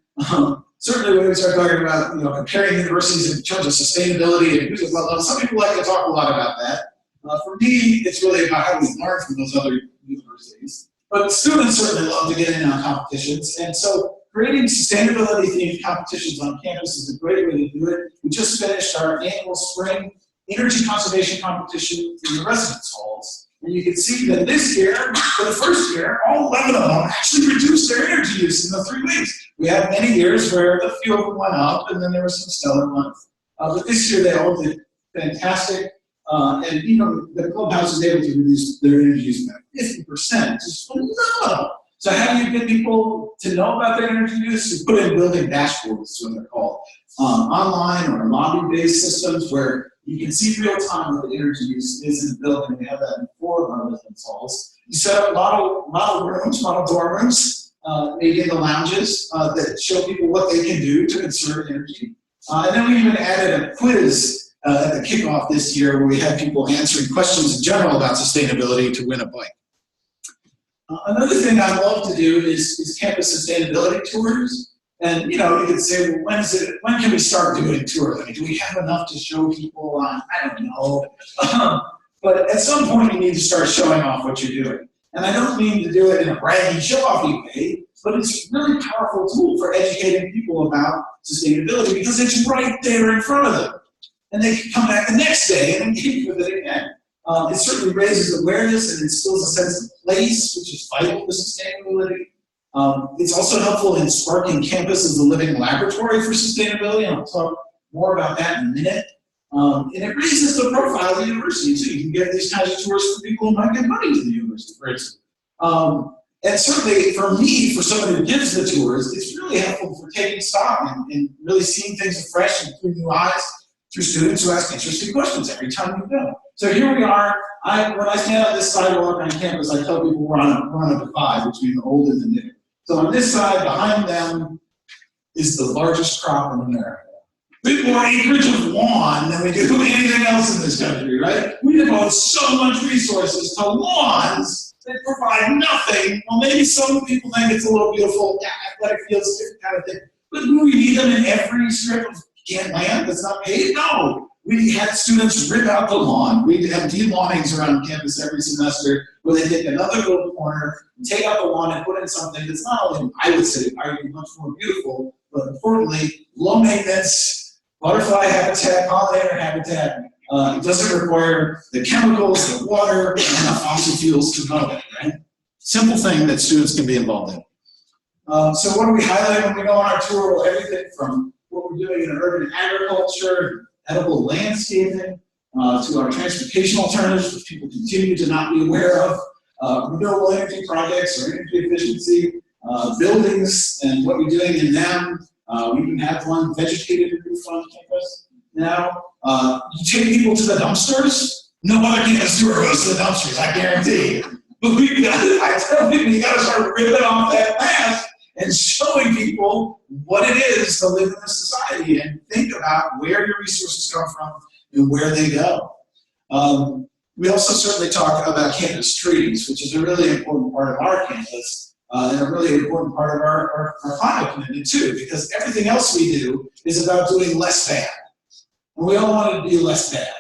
certainly when we start talking about, comparing universities in terms of sustainability and who's at what level, some people like to talk a lot about that. For me, it's really about how we learn from those other universities. But students certainly love to get in on competitions. And so creating sustainability-themed competitions on campus is a great way to do it. We just finished our annual spring energy conservation competition in the residence halls. And you can see that this year, for the first year, all 11 of them actually reduced their energy use in the 3 weeks. We had many years where a few of them went up, and then there were some stellar ones. But this year, they all did fantastic. And even the clubhouse was able to reduce their energy use by 50%, which is phenomenal. So how do you get people to know about their energy use? You put in building dashboards, is what they're called, online or lobby-based systems where you can see real time what the energy use is in the building. We have that in 4 of our residence halls. You set up model rooms, model dorm rooms, maybe in the lounges that show people what they can do to conserve energy. And then we even added a quiz at the kickoff this year where we had people answering questions in general about sustainability to win a bike. Another thing I love to do is campus sustainability tours. And you could say, well, when can we start doing tours? I mean, do we have enough to show people on? I don't know. But at some point, you need to start showing off what you're doing. And I don't mean to do it in a braggy, show-offy way, but it's a really powerful tool for educating people about sustainability because it's right there in front of them. And they can come back the next day and engage with it again. It certainly raises awareness and instills a sense of place, which is vital to sustainability. It's also helpful in sparking campus as a living laboratory for sustainability, and I'll talk more about that in a minute. And it raises the profile of the university, too. You can get these kinds of tours for people who might get money to the university, for instance. And certainly, for me, for someone who gives the tours, it's really helpful for taking stock and really seeing things afresh and through new eyes through students who ask interesting questions every time you go. So here we are. When I stand on this sidewalk on campus, I tell people we're on a divide between the old and the new. So on this side, behind them, is the largest crop in America. We have more acreage of lawn than we do anything else in this country, right? We devote so much resources to lawns that provide nothing. Well, maybe some people think it's a little beautiful, athletic fields, different kind of thing. But do we need them in every strip of land that's not paid? No. We had students rip out the lawn. We have de-lawnings around campus every semester where they take another little corner, take out the lawn, and put in something that's not only, I would say, arguably much more beautiful, but importantly, low maintenance, butterfly habitat, pollinator habitat. It doesn't require the chemicals, the water, and the fossil fuels to grow it, right? Simple thing that students can be involved in. So what do we highlight when we go on our tour? Well, everything from what we're doing in urban agriculture, edible landscaping, to our transportation alternatives, which people continue to not be aware of, renewable energy projects or energy efficiency, buildings and what we're doing in them. We even have one vegetated roof on campus now. You take people to the dumpsters, no other campus tour goes to the dumpsters, I guarantee. But I tell people, you gotta start ripping off that mask and showing people what it is to live in this society and think about where your resources come from and where they go. We also certainly talk about campus trees, which is a really important part of our campus and a really important part of our climate commitment too, because everything else we do is about doing less bad. And we all want it to be less bad.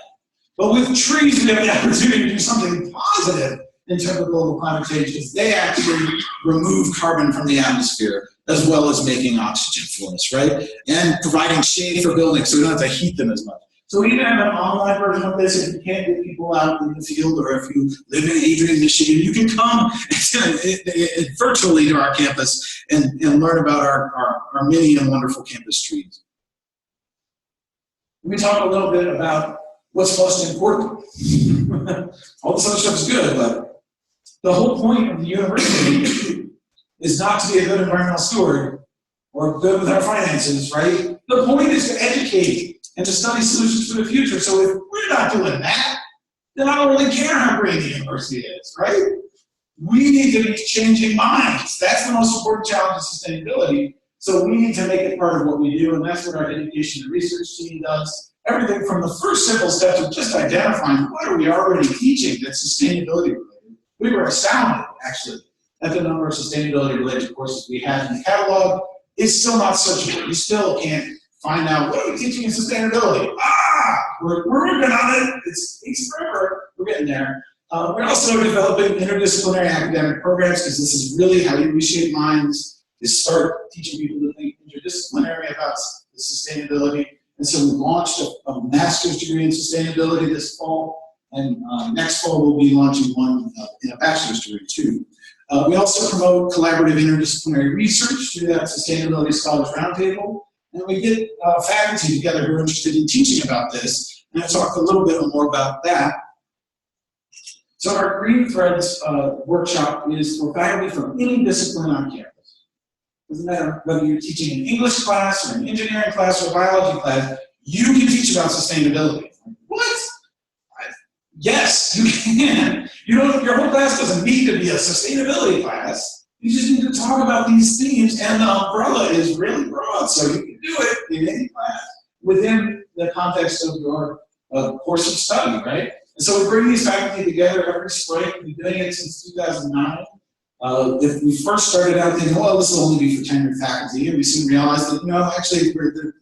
But with trees, we have the opportunity to do something positive in terms of global climate change, because they actually remove carbon from the atmosphere, as well as making oxygen for us, right? And providing shade for buildings so we don't have to heat them as much. So we even have an online version of this. If you can't get people out in the field, or if you live in Adrian, Michigan, you can come virtually to our campus and learn about our many and wonderful campus trees. Let me talk a little bit about what's most important. All this other stuff is good, but the whole point of the university is not to be a good environmental steward or good with our finances, right? The point is to educate and to study solutions for the future. So if we're not doing that, then I don't really care how great the university is, right? We need to be changing minds. That's the most important challenge of sustainability. So we need to make it part of what we do, and that's what our education and research team does. Everything from the first simple steps of just identifying what are we already teaching that's sustainability related. We were astounded, actually, at the number of sustainability related courses we had in the catalog. It's still not searchable. You still can't find out what are we teaching in sustainability. We're working on it. It takes forever. We're getting there. We're also developing interdisciplinary academic programs, because this is really how you reshape minds, is start teaching people to think interdisciplinary about the sustainability. And so we launched a master's degree in sustainability this fall, and next fall we'll be launching one in a bachelor's degree too. We also promote collaborative interdisciplinary research through that Sustainability Scholars Roundtable, and we get faculty together who are interested in teaching about this, and I'll talk a little bit more about that. So our Green Threads workshop is for faculty from any discipline on campus. Doesn't matter whether you're teaching an English class or an engineering class or a biology class, you can teach about sustainability. What? Yes, you can. Your whole class doesn't need to be a sustainability class. You just need to talk about these themes, and the umbrella is really broad, so you can do it in any class within the context of your course of study, right? And so we bring these faculty together every spring. We've been doing it since 2009. If we first started out thinking, well, this will only be for tenured faculty, and we soon realized that, actually,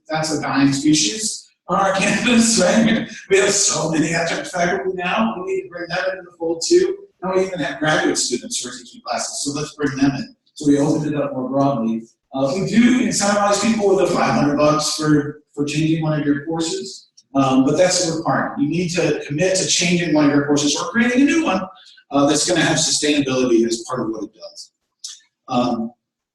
that's a dying species on our campus, right? We have so many adjunct faculty now, we need to bring them into the fold too. And we even have graduate students who are teaching classes, so let's bring them in. So we opened it up more broadly. We do incentivize people with $500 for changing one of your courses, but that's a requirement. You need to commit to changing one of your courses or creating a new one that's going to have sustainability as part of what it does.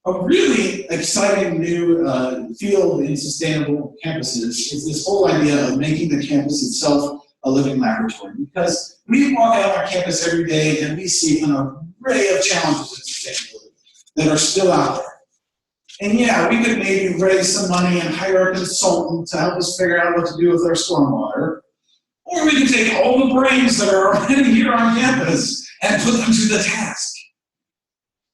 A really exciting new field in sustainable campuses is this whole idea of making the campus itself a living laboratory. Because we walk out on our campus every day and we see an array of challenges in sustainability that are still out there. And yeah, we could maybe raise some money and hire a consultant to help us figure out what to do with our stormwater. Or we can take all the brains that are already here on campus and put them to the task.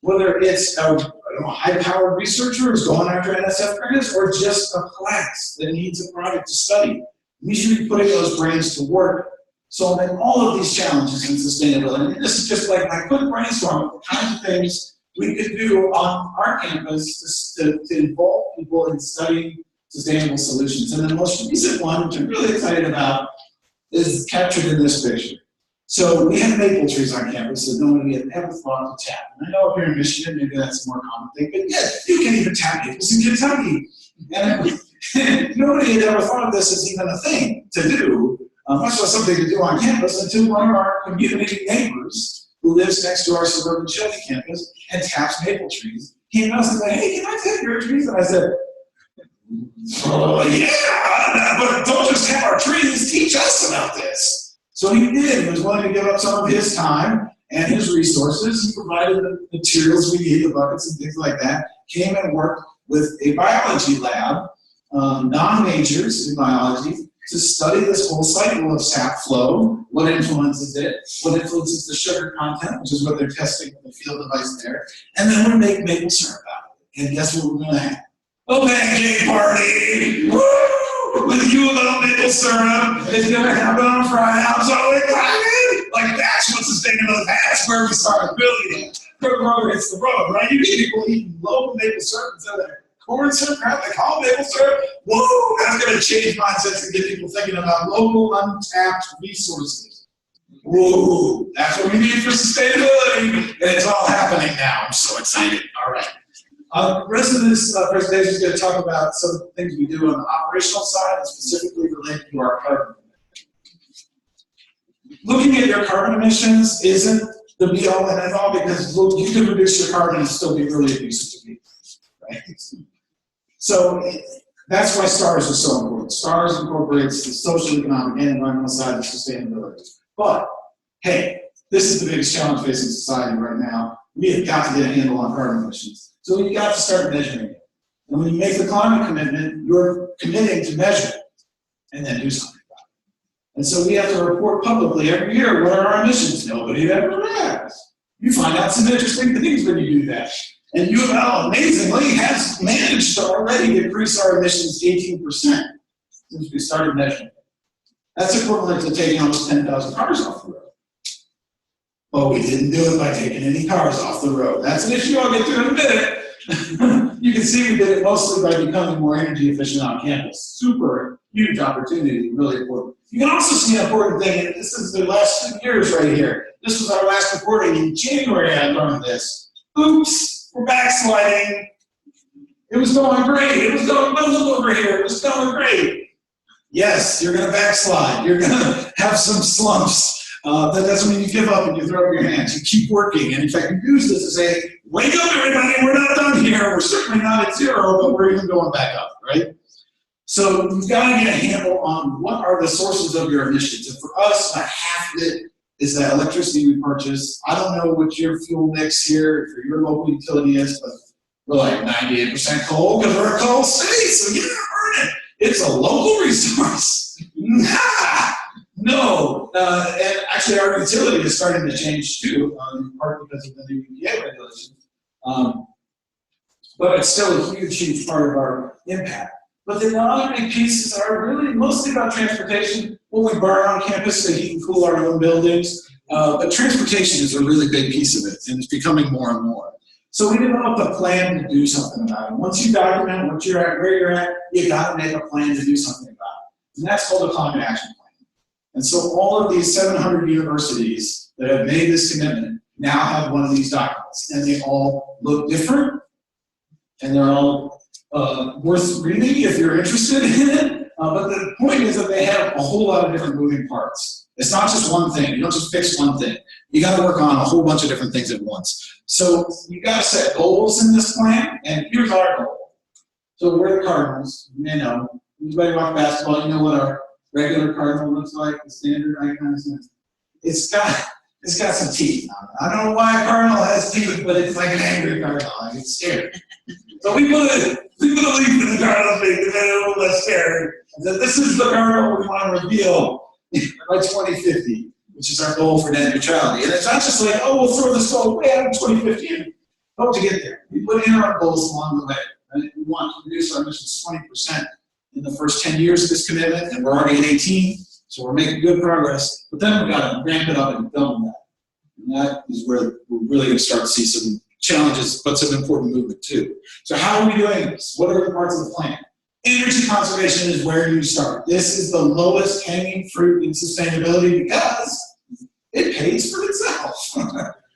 Whether it's a high-powered researcher who's going after NSF grants, or just a class that needs a project to study. We should be putting those brains to work, solving all of these challenges in sustainability. And this is just like my quick brainstorm of the kinds of things we could do on our campus to involve people in studying sustainable solutions. And the most recent one, which I'm really excited about, is captured in this picture. So we have maple trees on campus that nobody had ever thought to tap. And I know up here in Michigan, maybe that's a more common thing, but yeah, you can even tap maples in Kentucky. And nobody had ever thought of this as even a thing to do, much less something to do on campus, until one of our community neighbors, who lives next to our suburban Chelsea campus and taps maple trees, came to us and said, hey, can I tap your trees? And I said, Oh, yeah, but don't just have our trees, teach us about this. So he did. He was willing to give up some of his time and his resources. He provided the materials we need, the buckets and things like that. Came and worked with a biology lab, non-majors in biology, to study this whole cycle of sap flow, what influences it, what influences the sugar content, which is what they're testing with the field device there, and then we make maple syrup out of it. And guess what we're going to have? A pancake party! Woo! With you little maple syrup. It's going to happen on Friday. I'm so excited! Like, that's what sustainability, that's where we start building it. The rubber hits the road, right? You get people eating local maple syrup instead of corn syrup, crap they call maple syrup. Whoa, that's going to change mindsets and get people thinking about local, untapped resources. Whoa, that's what we need for sustainability, and it's all happening now. I'm so excited. All right. The rest of this presentation is going to talk about some of the things we do on the operational side, and specifically related to our carbon emissions. Looking at your carbon emissions isn't the be-all and end-all, because look, you can reduce your carbon and still be really abusive to people, right? So that's why STARS is so important. STARS incorporates the social, economic, and environmental side of sustainability. But, hey, this is the biggest challenge facing society right now. We have got to get a handle on carbon emissions. So you've got to start measuring it. And when you make the climate commitment, you're committing to measure it and then do something about it. And so we have to report publicly every year what are our emissions. Nobody ever has. You find out some interesting things when you do that. And U of L, amazingly, has managed to already decrease our emissions 18% since we started measuring. That's equivalent to taking almost 10,000 cars off the road. But we didn't do it by taking any cars off the road. That's an issue I'll get to in a minute. You can see we did it mostly by becoming more energy efficient on campus. Super huge opportunity, really important. You can also see an important thing, and this is the last 2 years right here. This was our last reporting in January. I learned this. Oops, we're backsliding. It was going great. It was going over here. It was going great. Yes, you're going to backslide. You're going to have some slumps. That doesn't mean you give up and you throw up your hands. You keep working. And in fact, you use this to say, wake up, everybody. We're not done here. We're certainly not at zero, but we're even going back up, right? So you've got to get a handle on what are the sources of your emissions. And for us, about half of it is that electricity we purchase. I don't know what your fuel mix here for your local utility is, but we're like 98% coal because we're a coal city, so you earn it. It's a local resource. Nah. No, and actually our utility is starting to change too, in part because of the new EPA regulations. But it's still a huge, huge part of our impact. But then the other big pieces are really mostly about transportation, what we burn on campus to heat and cool our own buildings. But transportation is a really big piece of it, and it's becoming more and more. So we developed a plan to do something about it. Once you document what you're at, where you're at, you got to make a plan to do something about it. And that's called a climate action plan. And so all of these 700 universities that have made this commitment now have one of these documents. And they all look different, and they're all worth reading if you're interested in it. But the point is that they have a whole lot of different moving parts. It's not just one thing. You don't just fix one thing. You got to work on a whole bunch of different things at once. So you got to set goals in this plan, and here's our goal. So we're the Cardinals. You know, anybody watch basketball, you know what our regular cardinal looks like, the standard icon. It's got some teeth on it. I don't know why a cardinal has teeth, but it's like an angry cardinal. I get scared. So we put a leaf in the cardinal's beak, and then a little less scared. And so this is the cardinal we want to reveal by 2050, which is our goal for net neutrality. And it's not just like, oh, we'll throw this goal way out in 2050 and hope to get there. We put in our goals along the way. Right? We want to reduce our emissions 20% in the first 10 years of this commitment, and we're already at 18, so we're making good progress. But then we've got to ramp it up and double that. And that is where we're really going to start to see some challenges, but some important movement too. So how are we doing this? What are the parts of the plan? Energy conservation is where you start. This is the lowest hanging fruit in sustainability because it pays for itself,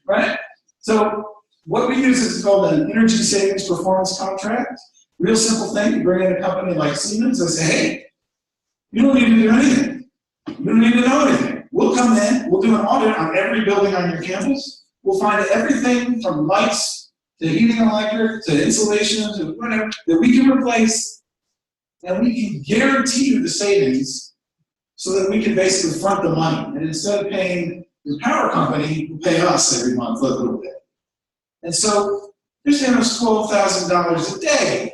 right? So what we use is called an energy savings performance contract. Real simple thing, you bring in a company like Siemens and say, hey, you don't need to do anything. You don't need to know anything. We'll come in, we'll do an audit on every building on your campus. We'll find everything from lights to heating and electric to insulation to whatever that we can replace and we can guarantee you the savings so that we can basically front the money. And instead of paying the power company, you pay us every month a little bit. And so you're saving us $12,000 a day.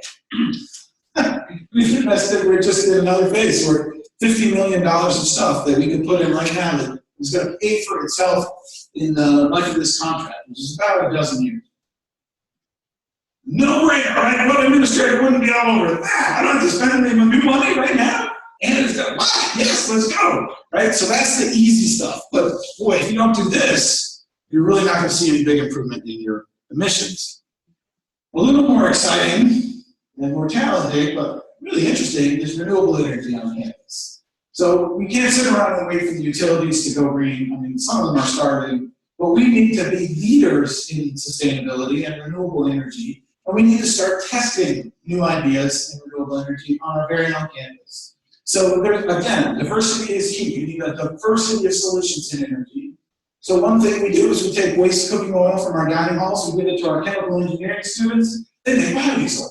We've invested, we're just in another phase where $50 million of stuff that we can put in right now that is going to pay for itself in the life of this contract, which is about a dozen years. No brainer, right? What administrator wouldn't be all over that? I don't have to spend any new money right now. And it's like, wow, yes, let's go, right? So that's the easy stuff. But boy, if you don't do this, you're really not going to see any big improvement in your emissions. A little more exciting and more challenging, but really interesting, is renewable energy on campus. So we can't sit around and wait for the utilities to go green. I mean, some of them are starting, but we need to be leaders in sustainability and renewable energy. And we need to start testing new ideas in renewable energy on our very own campus. So there, again, diversity is key. You need a diversity of solutions in energy. So one thing we do is we take waste cooking oil from our dining halls, we give it to our chemical engineering students, they make biodiesel,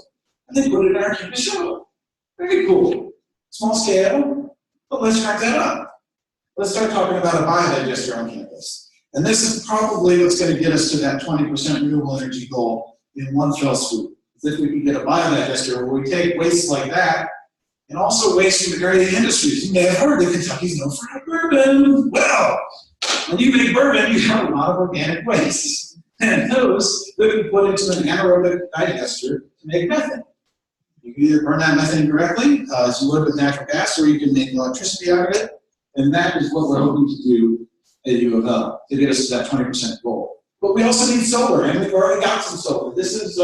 and they put it in our campus shuttle. Very cool. Small scale, but let's crank that up. Let's start talking about a biodigester on campus. And this is probably what's going to get us to that 20% renewable energy goal in one fell swoop. If we can get a biodigester where we take waste like that, and also waste from the great industries. You may have heard that Kentucky's known for bourbon. Well, when you make bourbon, you have a lot of organic waste. And those that we put into an anaerobic digester to make methane. You can either burn that methane directly, as you would with natural gas, or you can make electricity out of it. And that is what we're hoping to do at U of L, to get us to that 20% goal. But we also need solar, and we've already got some solar. This is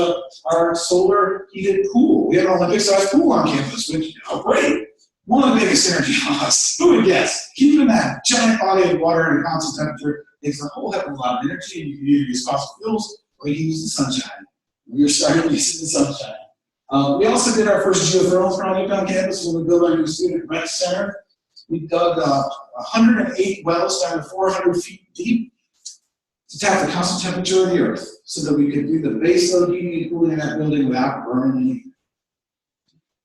our solar heated pool. We have an Olympic-sized pool on campus, which, great. One of the biggest energy costs. Who would guess? Keeping that giant body of water at a constant temperature takes a whole heck of a lot of energy, and you can either use fossil fuels or you can use the sunshine. We are starting using the sunshine. We also did our first geothermal project on campus when we built our new student rec center. We dug 108 wells down to 400 feet deep to tap the constant temperature of the earth so that we could do the base load heating and cooling in that building without burning anything.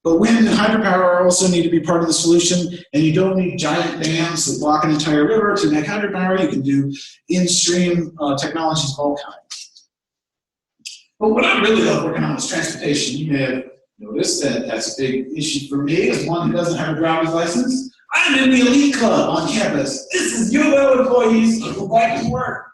But wind and hydropower also need to be part of the solution, and you don't need giant dams that block an entire river to make hydropower. You can do in-stream technologies of all kinds. But what I really love working on is transportation. You may have noticed that that's a big issue for me as one who doesn't have a driver's license. I'm in the elite club on campus. This is U of L employees who like to work.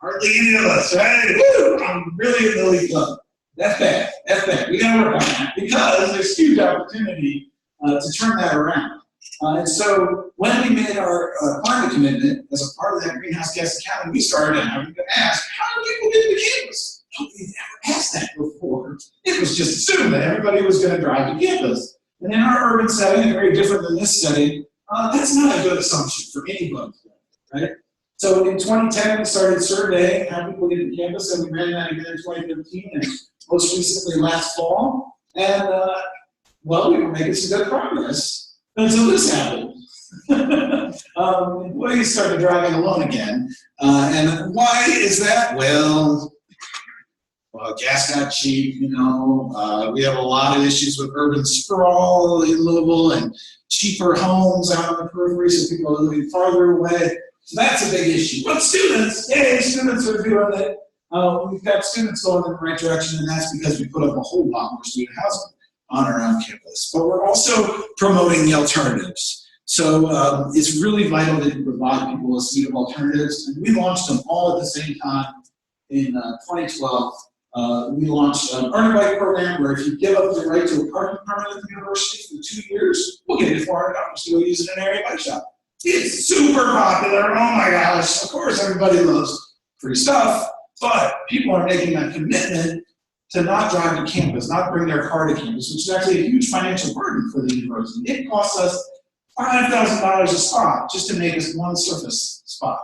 Hardly any of us, right? Woo! I'm really in the elite club. That's bad. That's bad. We gotta work on that because there's huge opportunity to turn that around. And so when we made our climate commitment as a part of that greenhouse gas accounting, we started having to ask, how do people get to campus? Nobody's ever asked that before. It was just assumed that everybody was going to drive to campus. And in our urban setting, very different than this setting, that's not a good assumption for anybody, right? So in 2010, we started surveying how people get to campus, and we ran that again in 2015, and most recently last fall. And, well, we were making some good progress until this happened. Employees started driving alone again. And why is that? Well, gas got cheap, you know. We have a lot of issues with urban sprawl in Louisville and cheaper homes out on the periphery, so people are living farther away. So that's a big issue. But students, yay, students are doing it. We've got students going in the right direction, and that's because we put up a whole lot more student housing on our own campus. But we're also promoting the alternatives. So it's really vital that you provide people a suite of alternatives. And we launched them all at the same time in 2012. We launched an Earn a Bike program where if you give up the right to a parking permit at the university for 2 years, we'll give you $400 to go use it in an area bike shop. It's super popular. Oh my gosh. Of course, everybody loves free stuff, but people are making a commitment to not drive to campus, not bring their car to campus, which is actually a huge financial burden for the university. It costs us $5,000 a spot just to make us one surface spot,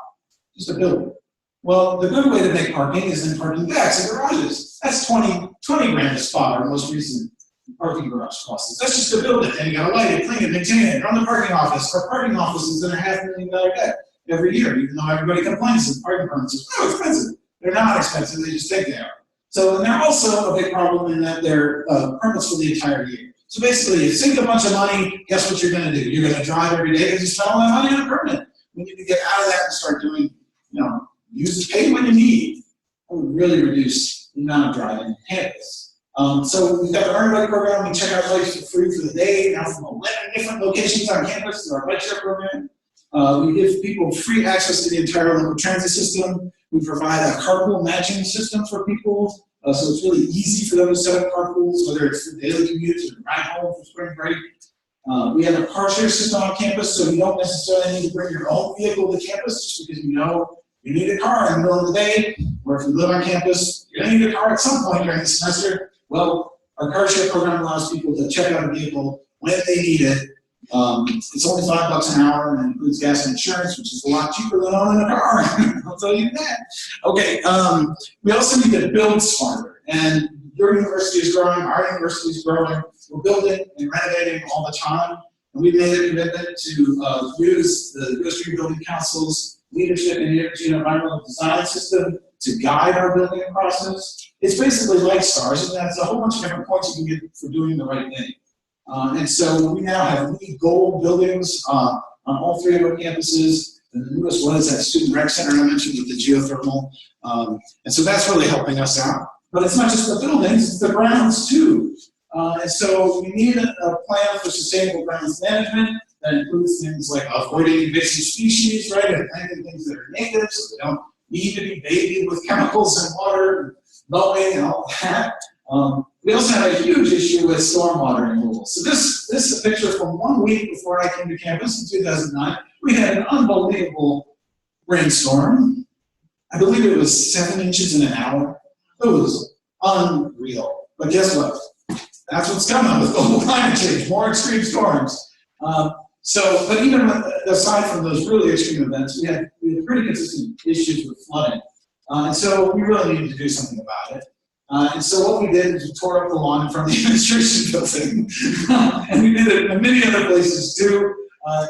just a building. Well, the good way to make parking is in parking decks and garages. That's 20 grand a spot, our most recent parking garage costs. That's just to build it, and you gotta light it, clean it, maintain it, run the parking office. Our parking office is in a $500,000 debt every year, even though everybody complains that parking permits are expensive. They're not expensive, they just take they are. So, and they're also a big problem in that they're permits for the entire year. So basically, you sink a bunch of money, guess what you're going to do? You're going to drive every day because you spend all that money on a permit. We need to get out of that and start doing, use the pay when you need. That would really reduce the amount of driving on campus. So we've got the Earn Bike program. We check out bikes for free for the day, now from 11 different locations on campus through our bike share program. We give people free access to the entire local transit system. We provide a carpool matching system for people, so it's really easy for them to set up carpools, whether it's for daily commutes or ride home for spring break. We have a car share system on campus, so you don't necessarily need to bring your own vehicle to campus just because you need a car in the middle of the day, or if you live on campus, you're going to need a car at some point during the semester. Well, our car share program allows people to check out a vehicle when they need it. It's only $5 an hour and includes gas and insurance, which is a lot cheaper than owning a car. I'll tell you that. Okay, we also need to build smarter. And your university is growing, our university is growing. We're building and renovating all the time. And we've made a commitment to use the U.S. Green Building Council's leadership in energy and environmental design system to guide our building process. It's basically like STARS, and that's a whole bunch of different points you can get for doing the right thing. And so we now have LEED Gold buildings on all three of our campuses. And the newest one is that Student Rec Center I mentioned with the geothermal. And so that's really helping us out. But it's not just the buildings, it's the grounds too. And so we need a plan for sustainable grounds management that includes things like avoiding invasive species, right, and planting things that are native so they don't need to be bathed with chemicals and water, and mowing and all that. We also have a huge issue with stormwater removal. So this is a picture from 1 week before I came to campus in 2009. We had an unbelievable rainstorm. I believe it was 7 inches in an hour. It was unreal. But guess what? That's what's coming with global climate change, more extreme storms. But even aside from those really extreme events, we had pretty consistent issues with flooding. And so we really needed to do something about it. And so what we did is we tore up the lawn in front of the administration building. And we did it in many other places too.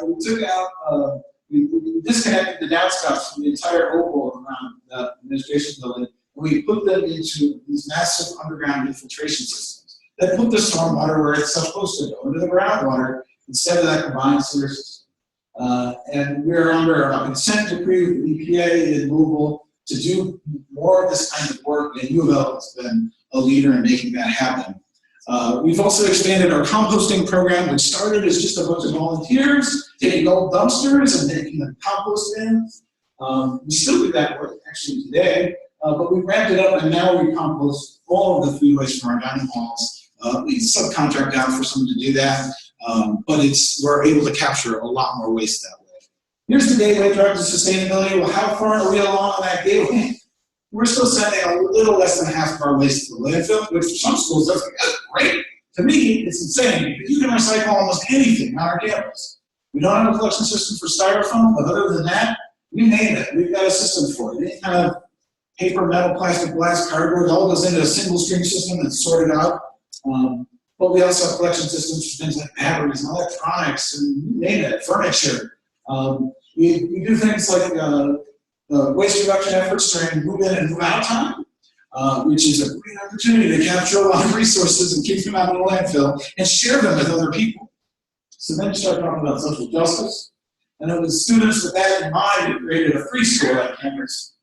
We took out, we disconnected the downspouts from the entire oval around the administration building. And we put them into these massive underground infiltration systems that put the stormwater where it's supposed to go, into the groundwater, instead of that combined sewer system. And we're under a consent decree with the EPA in Louisville to do more of this kind of work, and U of L has been a leader in making that happen. We've also expanded our composting program, which started as just a bunch of volunteers taking old dumpsters and making them compost bins. We still do that work actually today, but we ramped it up and now we compost all of the food waste from our dining halls. We subcontract out for someone to do that, but we're able to capture a lot more waste that way. Here's the gateway drug to sustainability. Well, how far are we along on that gateway? We're still sending a little less than half of our waste to the landfill, which for some schools, that's great. To me, it's insane. You can recycle almost anything on our campus. We don't have a collection system for styrofoam, but other than that, we name it. We've got a system for it. Any kind of paper, metal, plastic, glass, cardboard, it all goes into a single stream system that's sorted out. But we also have collection systems for things like batteries and electronics and you name it, furniture. We do things like waste reduction efforts during move in and move out time, which is a great opportunity to capture a lot of resources and keep them out of the landfill and share them with other people. So then you start talking about social justice. And it was students with that in mind who created a free store on campus.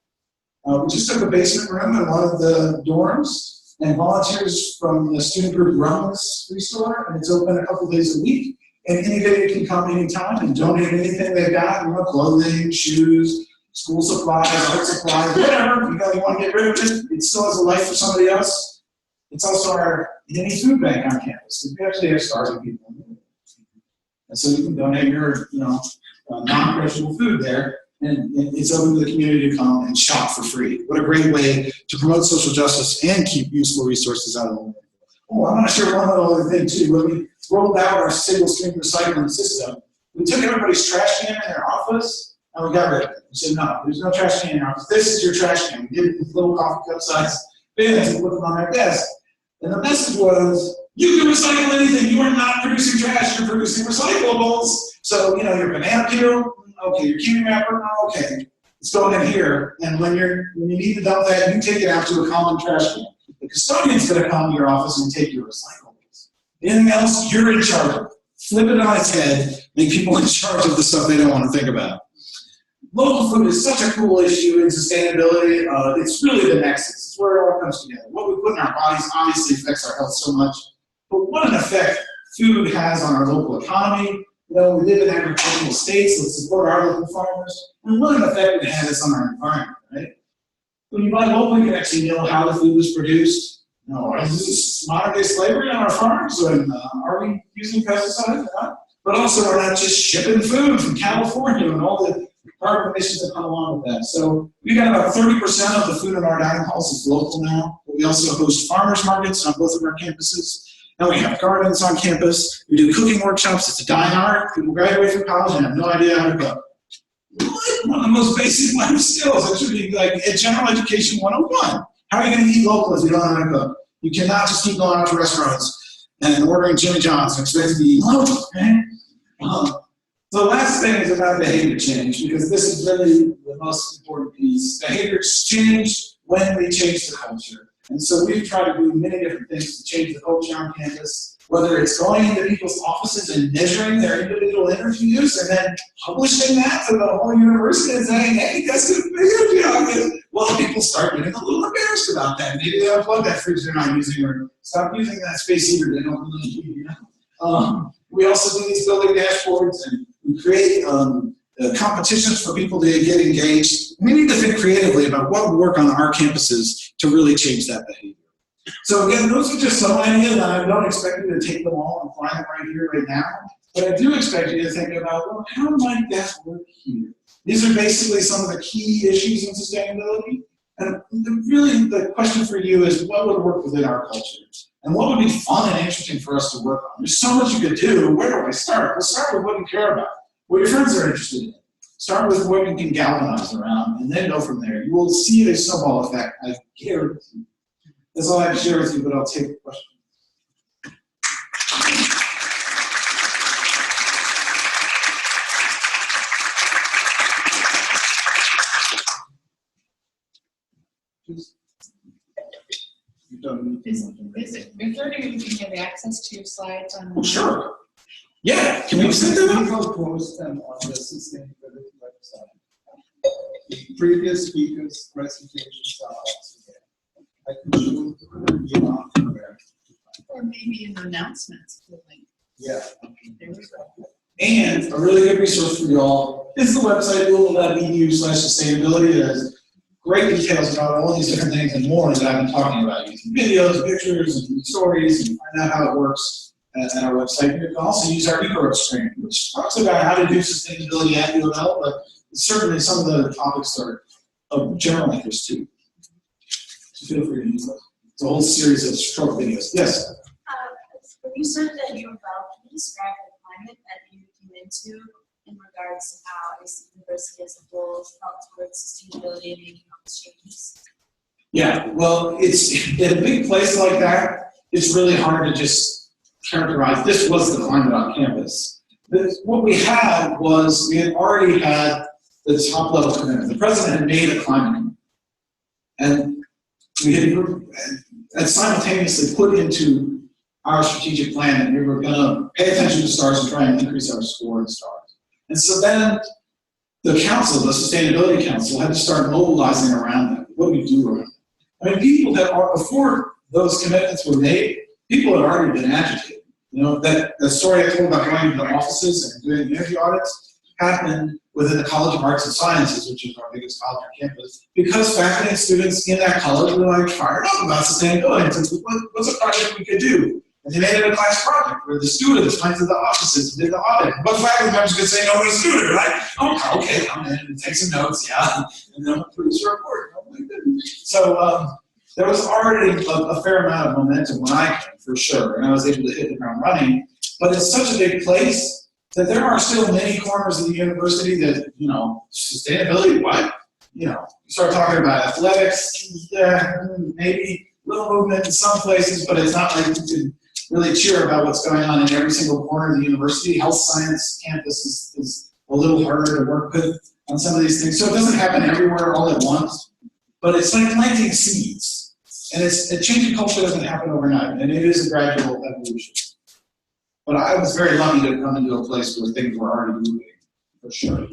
We just took a basement room in one of the dorms, and volunteers from the student group run this free store, and it's open a couple days a week. And anybody can come anytime and donate anything they've got, clothing, shoes, school supplies, art supplies, whatever. You want to get rid of it, it still has a life for somebody else. It's also our mini food bank on campus. We actually have starving people. And so you can donate your non-perishable food there. And it's open to the community to come and shop for free. What a great way to promote social justice and keep useful resources out of the land. Oh, I want to share one other thing too. When we rolled out our single stream recycling system, we took everybody's trash can in their office and we got rid of it. We said, no, there's no trash can in your office. This is your trash can. We did it with little coffee cup size bins and put them on their desk. And the message was, you can recycle anything. You are not producing trash, you're producing recyclables. So, your banana peel, okay, your kiwi wrapper, okay, it's going in here. And when you need to dump that, you take it out to a common trash can. The custodian's going to come to your office and take your recyclables. Anything else, you're in charge of. Flip it on its head, make people in charge of the stuff they don't want to think about. Local food is such a cool issue in sustainability. It's really the nexus. It's where it all comes together. What we put in our bodies obviously affects our health so much, but what an effect food has on our local economy. You know, we live in agricultural states, let's support our local farmers, and what an effect it has on our environment, right? When you buy local, you can actually know how the food was produced. You know, is this modern-day slavery on our farms? And are we using pesticides? But also, we're not just shipping food from California and all the carbon emissions that come along with that. So we got about 30% of the food in our dining halls is local now. But we also host farmers markets on both of our campuses. And we have gardens on campus. We do cooking workshops. It's a dying art. People graduate from college and have no idea how to cook. What? One of the most basic life skills. It should be like a general education 101. How are you going to eat local if you don't know how to cook? You cannot just keep going out to restaurants and ordering Jimmy John's and expect to be local, okay? So the last thing is about behavior change, because this is really the most important piece. Behaviors change when we change the culture. And so we've tried to do many different things to change the culture on campus, whether it's going into people's offices and measuring their individual energy use and then publishing that to the whole university and saying, hey, that's a big deal. Well, people start getting a little embarrassed about that. Maybe they unplug that fridge they're not using or stop using that space heater they don't really need, you know? We also do these building dashboards and we create competitions for people to get engaged. We need to think creatively about what would work on our campuses to really change that behavior. So again, those are just some ideas, and I don't expect you to take them all and apply them right here, right now. But I do expect you to think about, well, how might that work here? These are basically some of the key issues in sustainability. And really the question for you is, what would work within our culture? And what would be fun and interesting for us to work on? There's so much you could do. Where do I start? Let's start with what you care about, what your friends are interested in. Start with what you can galvanize around, and then go from there. You will see a snowball effect, I guarantee you. That's all I have to share with you, but I'll take a question. Is there any way we can have access to your slides on? Oh, sure. Yeah, can we send them out? We will post them on the sustainability website. The previous speakers' presentations are also there. I can show you afterward. Or maybe in the announcements. Yeah. There we go. And a really good resource for you all is the website louisville.edu/sustainability. It has great details about all these different things and more that I've been talking about, using videos, pictures, and stories, and find out how it works at our website. You can also use our e-course training, which talks about how to do sustainability at UofL, but certainly some of the topics are of general interest too. So feel free to use those. It's a whole series of short videos. Yes? When you started at UofL, can you describe the climate that you came into in regards to how the university as a whole felt towards sustainability and making all these changes? Yeah, well, it's in a big place like that, it's really hard to just characterize this was the climate on campus. What we had was we had already had the top level commitment. The president had made a climate commitment. And we had simultaneously put into our strategic plan that we were going to pay attention to stars and try and increase our score in stars. And so then the council, the Sustainability Council, had to start mobilizing around that. What do we do around that? I mean, people had, before those commitments were made, people had already been agitated. You know, that the story I told about going to the offices and doing energy audits happened within the College of Arts and Sciences, which is our biggest college on campus, because faculty and students in that college were like fired up about sustainability and said, what's a project we could do? And they made it a class project where the students went to the offices and did the audit. But faculty members could say no to the student, right? Oh, okay, come in and take some notes, yeah, and then we'll produce a report. Oh my goodness. So there was already a fair amount of momentum when I came, for sure, and I was able to hit the ground running. But it's such a big place that there are still many corners of the university that, you know, sustainability, what? You know, you start talking about athletics, yeah, maybe a little movement in some places, but it's not like you can really cheer about what's going on in every single corner of the university. Health science campus is a little harder to work with on some of these things. So it doesn't happen everywhere all at once, but it's like planting seeds. And a change in culture doesn't happen overnight, and it is a gradual evolution. But I was very lucky to come into a place where things were already moving, for sure.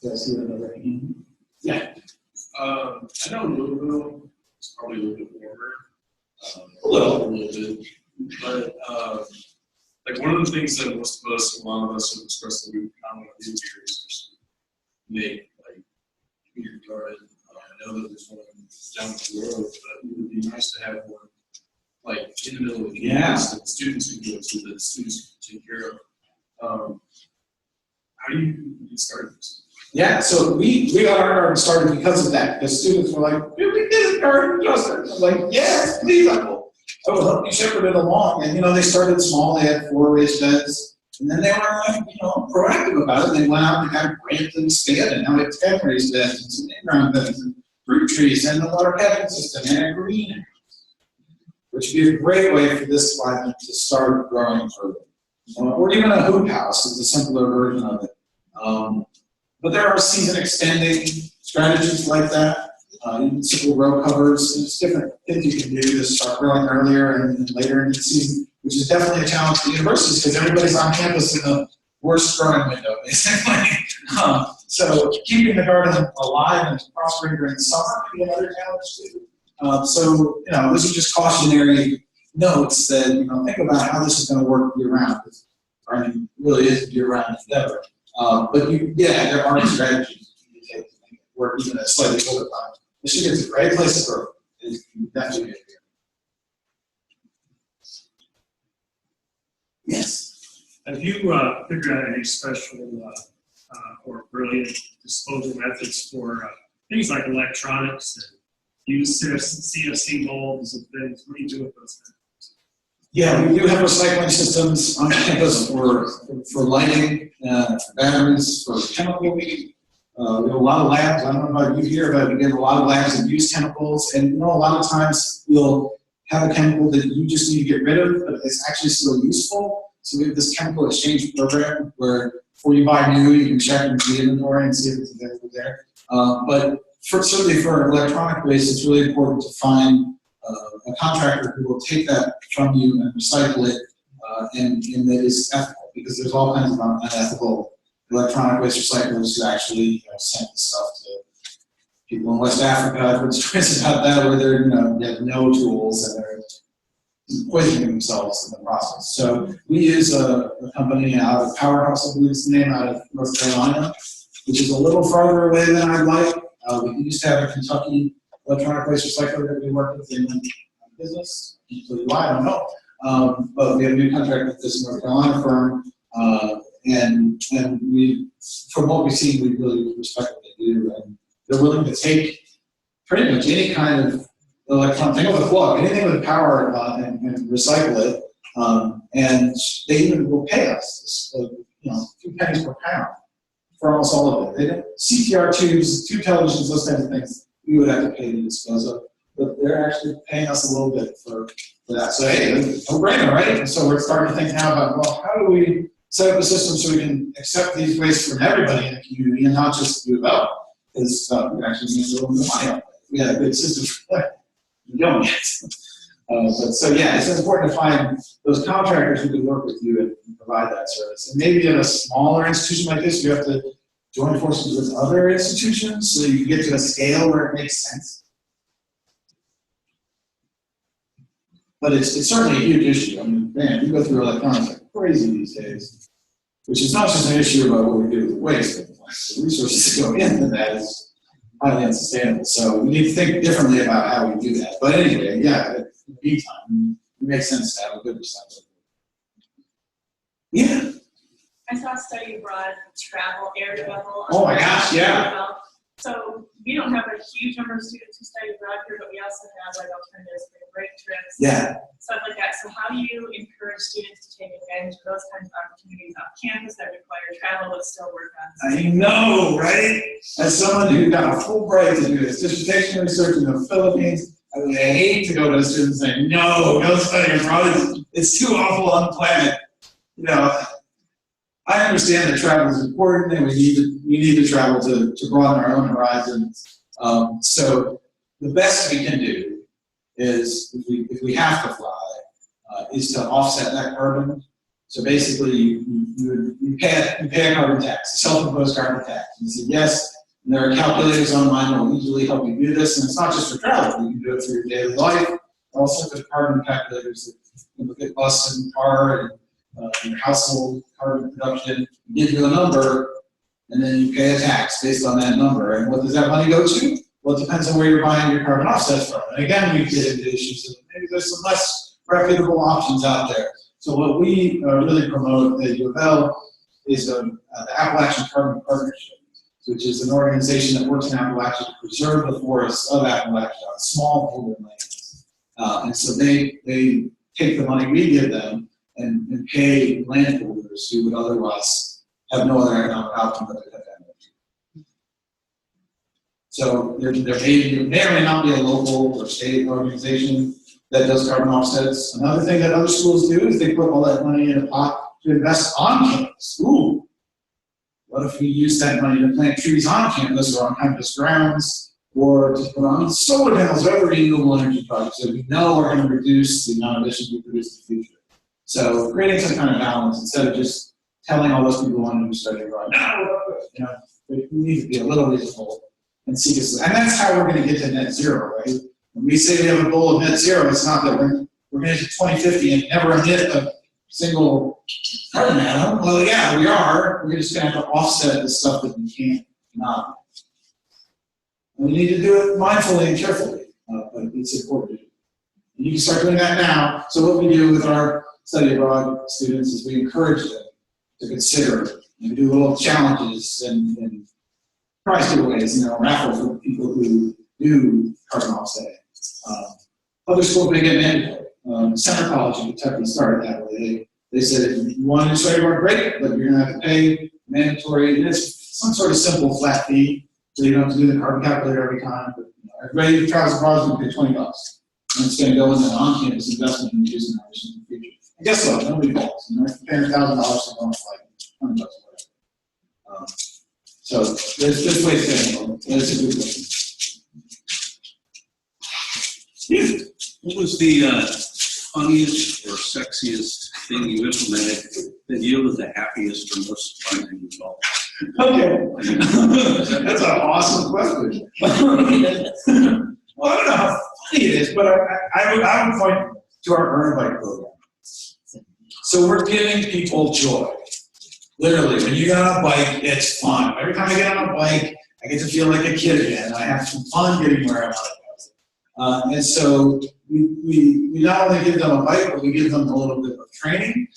Did I see another hand? Yeah. I know Louisville is probably a little bit warmer. A little bit. But like one of the things that most of us, a lot of us have expressed that we would kind of want to do here is just make like community garden. I know that there's one down the road, but it would be nice to have one like in the middle of the campus that the students can go to, that the students can take care of. How do you get started? Yeah, so we got our garden started because of that. The students were like, "Can we get a garden, Justin?" I was like, "Yes, please, I will help you shepherd it along." And they started small. They had 4 raised beds, and then they were like, proactive about it. They went out and got a grant to expand it. Now we have 10 raised beds and some in-ground beds and fruit trees and the water cabin system and a greenhouse, which would be a great way for this climate to start growing further. Or even a hoop house is a simpler version of it. But there are season extending strategies like that, even simple row covers. There's different things you can do to start growing earlier and later in the season, which is definitely a challenge for universities because everybody's on campus in the worst growing window, basically. So keeping the garden alive and prospering during the summer can be another challenge too. So those are just cautionary notes that think about how this is going to work year round. Gardening really is a year-round endeavor. But there are strategies you can take to make it work even at a slightly older time. Michigan's a great place to grow. It's definitely good here. Yes. Have you figured out any special or brilliant disposal methods for things like electronics and use CFC bulbs and things? What do you do with those things? Yeah, we do have recycling systems on campus for lighting, for batteries, for chemical. We have a lot of labs. I don't know about you here, but we have a lot of labs that use chemicals. And a lot of times we'll have a chemical that you just need to get rid of, but it's actually still useful. So we have this chemical exchange program where before you buy new, you can check into the inventory and see if it's available there. But certainly for electronic waste, it's really important to find a contractor who will take that from you and recycle it, and that is ethical, because there's all kinds of unethical electronic waste recyclers who actually send this stuff to people in West Africa. I've heard stories about that where they have no tools and they're poisoning themselves in the process. So we use a company out of Powerhouse, I believe is the name, out of North Carolina, which is a little farther away than I'd like. We used to have a Kentucky electronic waste recycler that we work with. They went out of business. Why, I don't know. But we have a new contract with this North Carolina firm, and we, from what we've seen, we really respect what they do, and they're willing to take pretty much any kind of electronic, think of a plug, anything with power, and recycle it, and they even will pay us, a few pennies per pound for almost all of it. They don't, CTR tubes, tube televisions, those kinds of things, we would have to pay to dispose of, but they're actually paying us a little bit for that. So hey, no-brainer, right? And so we're starting to think now about, well, how do we set up a system so we can accept these wastes from everybody in the community and not just U of L? Because we actually need a little bit of money on it. We had a good system for that. We don't yet. It's important to find those contractors who can work with you and provide that service. And maybe in a smaller institution like this, you have to join forces with other institutions so you can get to a scale where it makes sense. But it's certainly a huge issue. I mean, man, you go through electronics like crazy these days, which is not just an issue about what we do with waste, but the resources that go into that is highly unsustainable. So we need to think differently about how we do that. But anyway, in the meantime, it makes sense to have a good recycling. Yeah. I saw a study abroad, travel, air travel. Oh my gosh, yeah. So we don't have a huge number of students who study abroad here, but we also have like alternatives for break trips, stuff like that. So how do you encourage students to take advantage of those kinds of opportunities off campus that require travel but still work on? I know, right? As someone who got a full break to do this dissertation research in the Philippines, I hate to go to a student and say, no, don't study abroad. It's too awful on the planet. I understand that travel is important, and we need to travel to broaden our own horizons. So the best we can do is, if we have to fly, is to offset that carbon. So basically, you pay a carbon tax, a self-imposed carbon tax. And you say yes, and there are calculators online that will easily help you do this. And it's not just for travel; you can do it for your daily life. All sorts of carbon calculators that you look at bus and car and your household carbon production, give you a number, and then you pay a tax based on that number. And what does that money go to? Well, it depends on where you're buying your carbon offsets from. And again, we get into issues of maybe there's some less reputable options out there. So what we really promote at U of L is the Appalachian Carbon Partnership, which is an organization that works in Appalachia to preserve the forests of Appalachia, small urban lands. And so they take the money we give them and pay landholders who would otherwise have no other economic outcome but to cut down. So there may or may not be a local or state organization that does carbon offsets. Another thing that other schools do is they put all that money in a pot to invest on campus. Ooh, what if we use that money to plant trees on campus or on campus grounds, or to put on solar panels or other renewable energy projects that we know are going to reduce the amount of emissions we produce in the future. So creating some kind of balance instead of just telling all those people wanting to study abroad, no, you know, we need to be a little reasonable and see this. And that's how we're going to get to net zero, right? When we say we have a goal of net zero, it's not that we're going to 2050 and never emit a single carbon atom. Well, yeah, we are. We're just going to have to offset the stuff that we can't not. And we need to do it mindfully and carefully, but it's important. And you can start doing that now. So what we do with our study abroad students is we encourage them to consider it. And we do little challenges and prize giveaways, you know, raffles for people who do carbon offsetting. Other schools make it mandatory. Center College in Kentucky started that way. They said if you want to study abroad, great, but you're going to have to pay mandatory. And it's some sort of simple flat fee, so you don't have to do the carbon calculator every time. But you know, everybody who travels abroad is going to pay $20, and it's going to go in an on-campus investment in reducing our emissions in the future. And guess what? Nobody falls. You know, if you're paying $1,000 to go on a flight, $20 whatever. So there's ways to handle it. It's a good question. What was the funniest or sexiest thing you implemented that yielded the happiest or most surprising result? Okay. That's an awesome question. Well, I don't know how funny it is, but I would point to our Earn a Bike program. So we're giving people joy. Literally, when you get on a bike, it's fun. Every time I get on a bike, I get to feel like a kid again. I have some fun getting where I want to go. And so we not only give them a bike, but we give them a little bit of training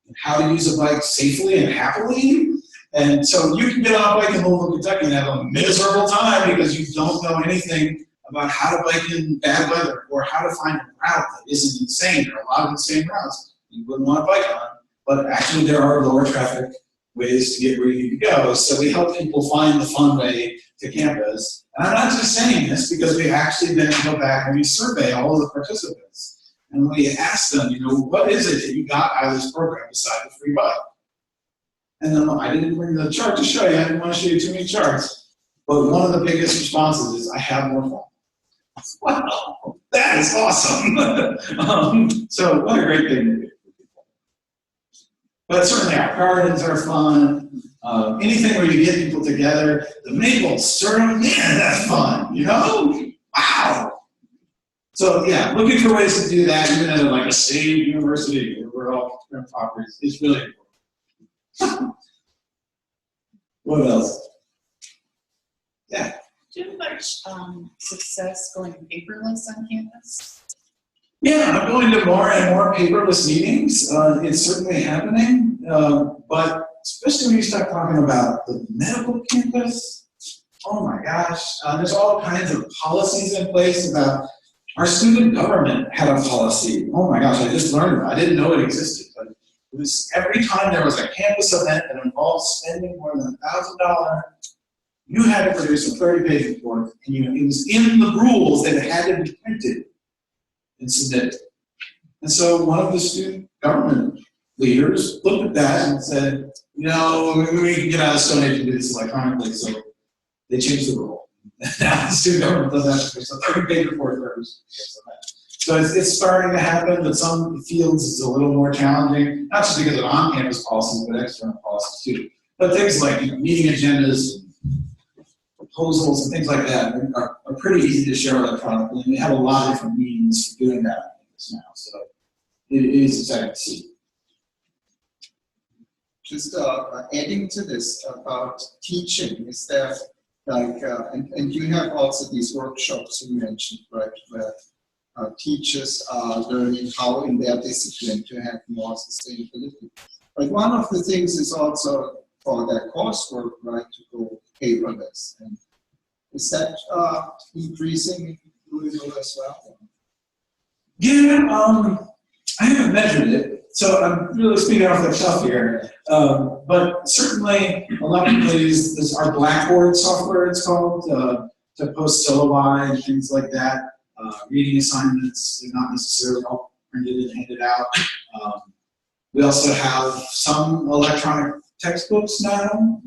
on how to use a bike safely and happily. And so you can get on a bike in Louisville, Kentucky and have a miserable time because you don't know anything about how to bike in bad weather or how to find a route that isn't insane. There are a lot of insane routes you wouldn't want to bike on, but actually there are lower traffic ways to get where you need to go. So we help people find the fun way to campus. And I'm not just saying this because we actually then go back and we survey all of the participants. And we ask them, you know, what is it that you got out of this program besides the free bike? And then I didn't bring the chart to show you. I didn't want to show you too many charts. But one of the biggest responses is, I have more fun. Wow, that is awesome. So what a great thing to do. But certainly our gardens are fun. Anything where you get people together, the maple syrup, man, that's fun, you know? Wow. So yeah, looking for ways to do that, even at like a state university where we're all different properties, is really important. What else? Yeah. Do you have much success going paperless on campus? Yeah, I'm going to more and more paperless meetings. It's certainly happening, but especially when you start talking about the medical campus, oh my gosh, there's all kinds of policies in place about our student government had a policy. Oh my gosh, I just learned it. I didn't know it existed, but it was every time there was a campus event that involved spending more than $1,000, you had to produce a 30-page report, and it was in the rules that it had to be printed and submitted. And so one of the student government leaders looked at that and said, you know, we can get out of Stone Age and do this electronically, so they changed the rule. Now the student government doesn't have to produce a 30-page report for every. So it's starting to happen, but some fields it's a little more challenging, not just because of on-campus policies, but external policies too. But things like meeting agendas, and proposals, and things like that are pretty easy to share electronically. And we have a lot of different means for doing that on campus now, so it is exciting to see. Just adding to this about teaching, is there like, and you have also these workshops you mentioned, right, where teachers are learning how in their discipline to have more sustainability. But one of the things is also for their coursework, right, to go paperless. And is that increasing as well? Yeah, I haven't measured it, so I'm really speaking off the cuff here. But certainly, a lot of people use this, our Blackboard software, it's called, to post syllabi and things like that. Reading assignments, they're not necessarily all printed and handed out. We also have some electronic textbooks now.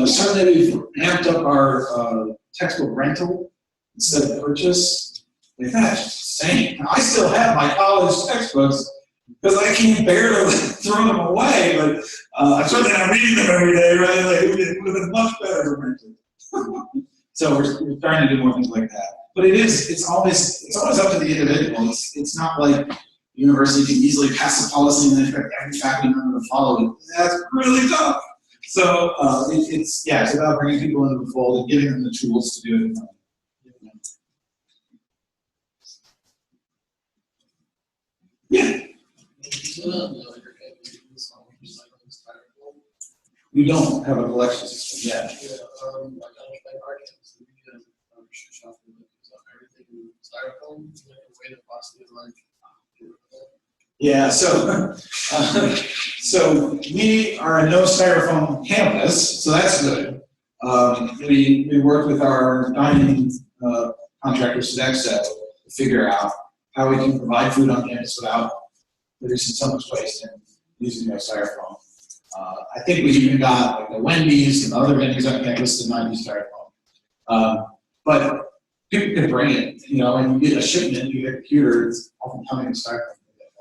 Certainly, we've amped up our textbook rental instead of purchase. Like, that's insane. I still have my college textbooks because I can't bear to throw them away, but I'm certainly not reading them every day, right? Like, it would have been much better to rent it. So we're trying to do more things like that. But it's always up to the individual. It's not like the university can easily pass a policy and then expect every faculty member to follow it. That's really tough. So it's about bringing people into the fold and giving them the tools to do it. Yeah. We don't have a collection system yet. Yeah, so we are a no styrofoam campus, so that's good. We work with our dining contractors at Issa to figure out how we can provide food on campus without producing so much waste and using no styrofoam. I think we've even got like the Wendy's and other venues on campus to not use styrofoam. But people can bring it, and you get a shipment, you get a computer, it's often coming in styrofoam.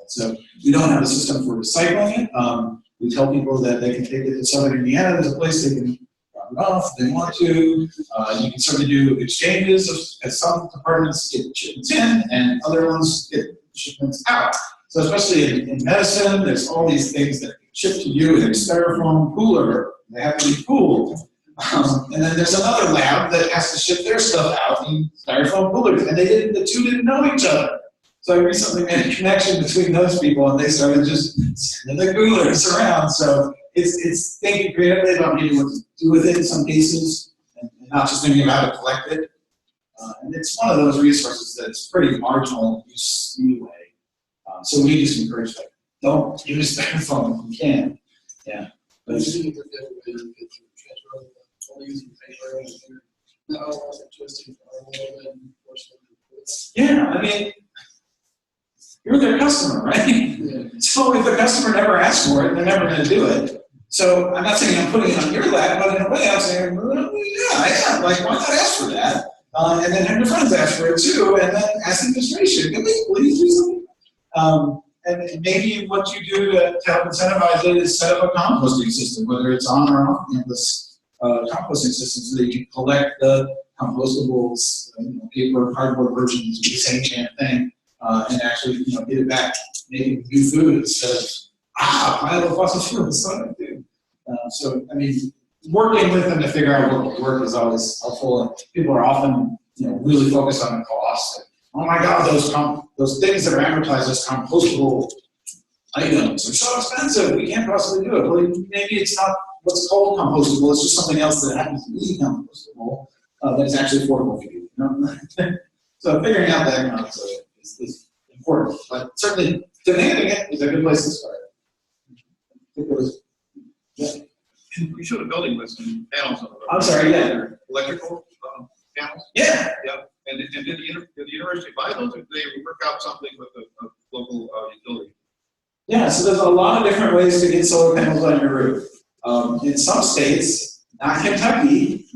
So we don't have a system for recycling it. We tell people that they can take it to Southern Indiana. There's a place they can drop it off if they want to. You can certainly do exchanges, as some departments get shipments in and other ones get shipments out. So especially in medicine, there's all these things that ship to you in a styrofoam cooler. They have to be cooled. And then there's another lab that has to ship their stuff out in styrofoam coolers. And the two didn't know each other. So I recently made a connection between those people, and they started just sending the coolers around. So it's thinking creatively about maybe what to do with it in some cases, and not just thinking about how to collect it. And it's one of those resources that's pretty marginal use anyway. So we just encourage, like, don't use styrofoam if you can. Yeah. But yeah, I mean, you're their customer, right? Yeah. So if the customer never asks for it, they're never going to do it. So I'm not saying I'm putting it on your lap, but in a way I'm saying, well, yeah, I am. Like, why not ask for that? And then have your friends ask for it too, and then ask administration, can we please do something? And maybe what you do to help incentivize it is set up a composting system, whether it's on or off campus composting system, so that you can collect the compostables, paper, cardboard versions of the same damn thing. And actually, get it back, making new food instead of pile of fossil fuels. That's what I do. So, I mean, working with them to figure out what will work is always helpful. And people are often, really focused on the cost. And, oh my God, those things that are advertised as compostable items are so expensive. We can't possibly do it. Well, maybe it's not what's called compostable. It's just something else that happens to be compostable that is actually affordable for you. So figuring out that economics of it is important, but certainly demanding it is a good place to start. You showed a building with some panels on it. I'm sorry, yeah. Electrical panels? Yeah. Yeah. And did the university buy those, or did they work out something with a local utility? Yeah, so there's a lot of different ways to get solar panels on your roof. In some states, not Kentucky,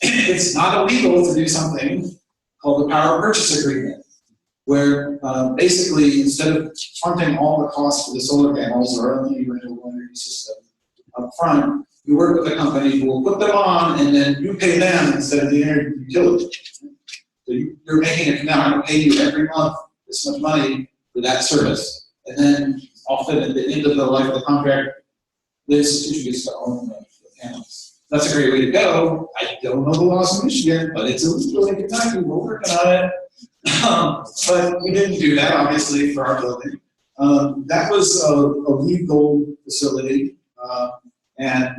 it's not illegal to do something called the power purchase agreement. where basically instead of fronting all the costs for the solar panels or any renewable energy system up front, you work with a company who will put them on, and then you pay them instead of the energy utility. So you're making it now. I'm going to pay you every month this much money for that service, and then often at the end of the life of the contract, the institution gets to own the panels. That's a great way to go. I don't know the laws in Michigan, but it's illegal in Kentucky. We're working on it. But we didn't do that, obviously, for our building. That was a legal facility, and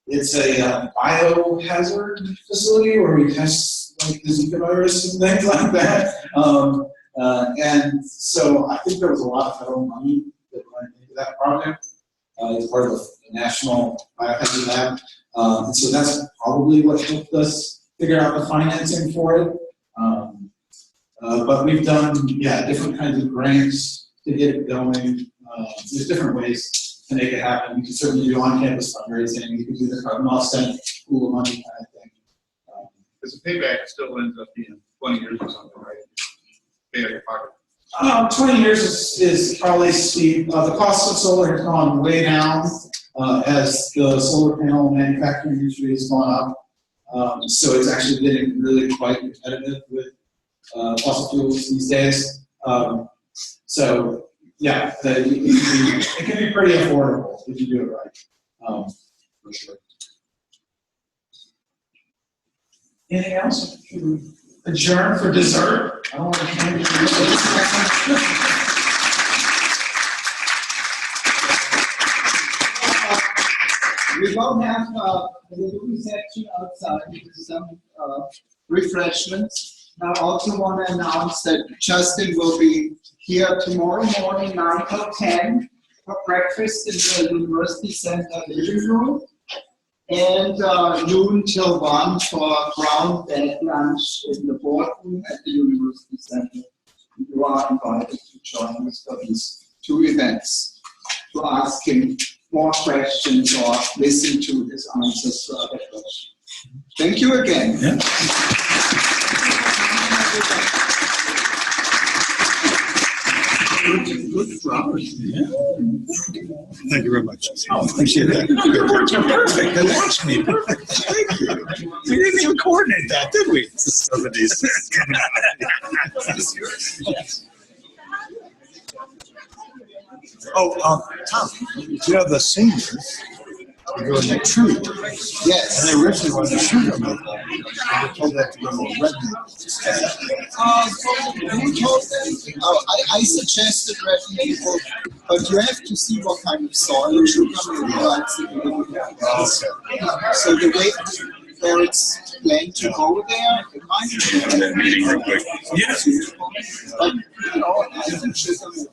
it's a biohazard facility where we test like the Zika virus and things like that. And so I think there was a lot of federal money that went into that project as part of the National Biohazard Lab. And so that's probably what helped us figure out the financing for it. But we've done, different kinds of grants to get it going. There's different ways to make it happen. You can certainly do on-campus fundraising. You can do the carbon offset pool of money kind of thing. Because the payback still ends up being 20 years or something, right? Pay out your pocket. 20 years is probably steep. The cost of solar has gone way down as the solar panel manufacturing industry has gone up. So it's actually getting really quite competitive with fossil fuels these days. So yeah, it can be pretty affordable if you do it right, for sure. Anything else? Should we adjourn for dessert? I don't want to hand you We will have a little reception outside with some refreshments. I also want to announce that Justin will be here tomorrow morning, 9 till 10, for breakfast in the University Center living room, and noon till 1 for brown bag lunch in the boardroom at the University Center. You are invited to join us for these two events, to ask him more questions or listen to his answers to other questions. Thank you again. Yeah. Good flowers. Yeah. Thank you very much. Appreciate that. Your words are perfect. They launched me. Thank you. We didn't even coordinate that, did we? Some of these. Oh, Tom, you know the seniors go in the tree. Yes. And they originally wanted to sugar milk. And they told them to go to red milk. Who told them? Oh, I suggested red maple, but you have to see what kind of soil sugar milk likes. So the way where it's planned to go there, it might be Meeting real quick. Yes. but I think sugar milk.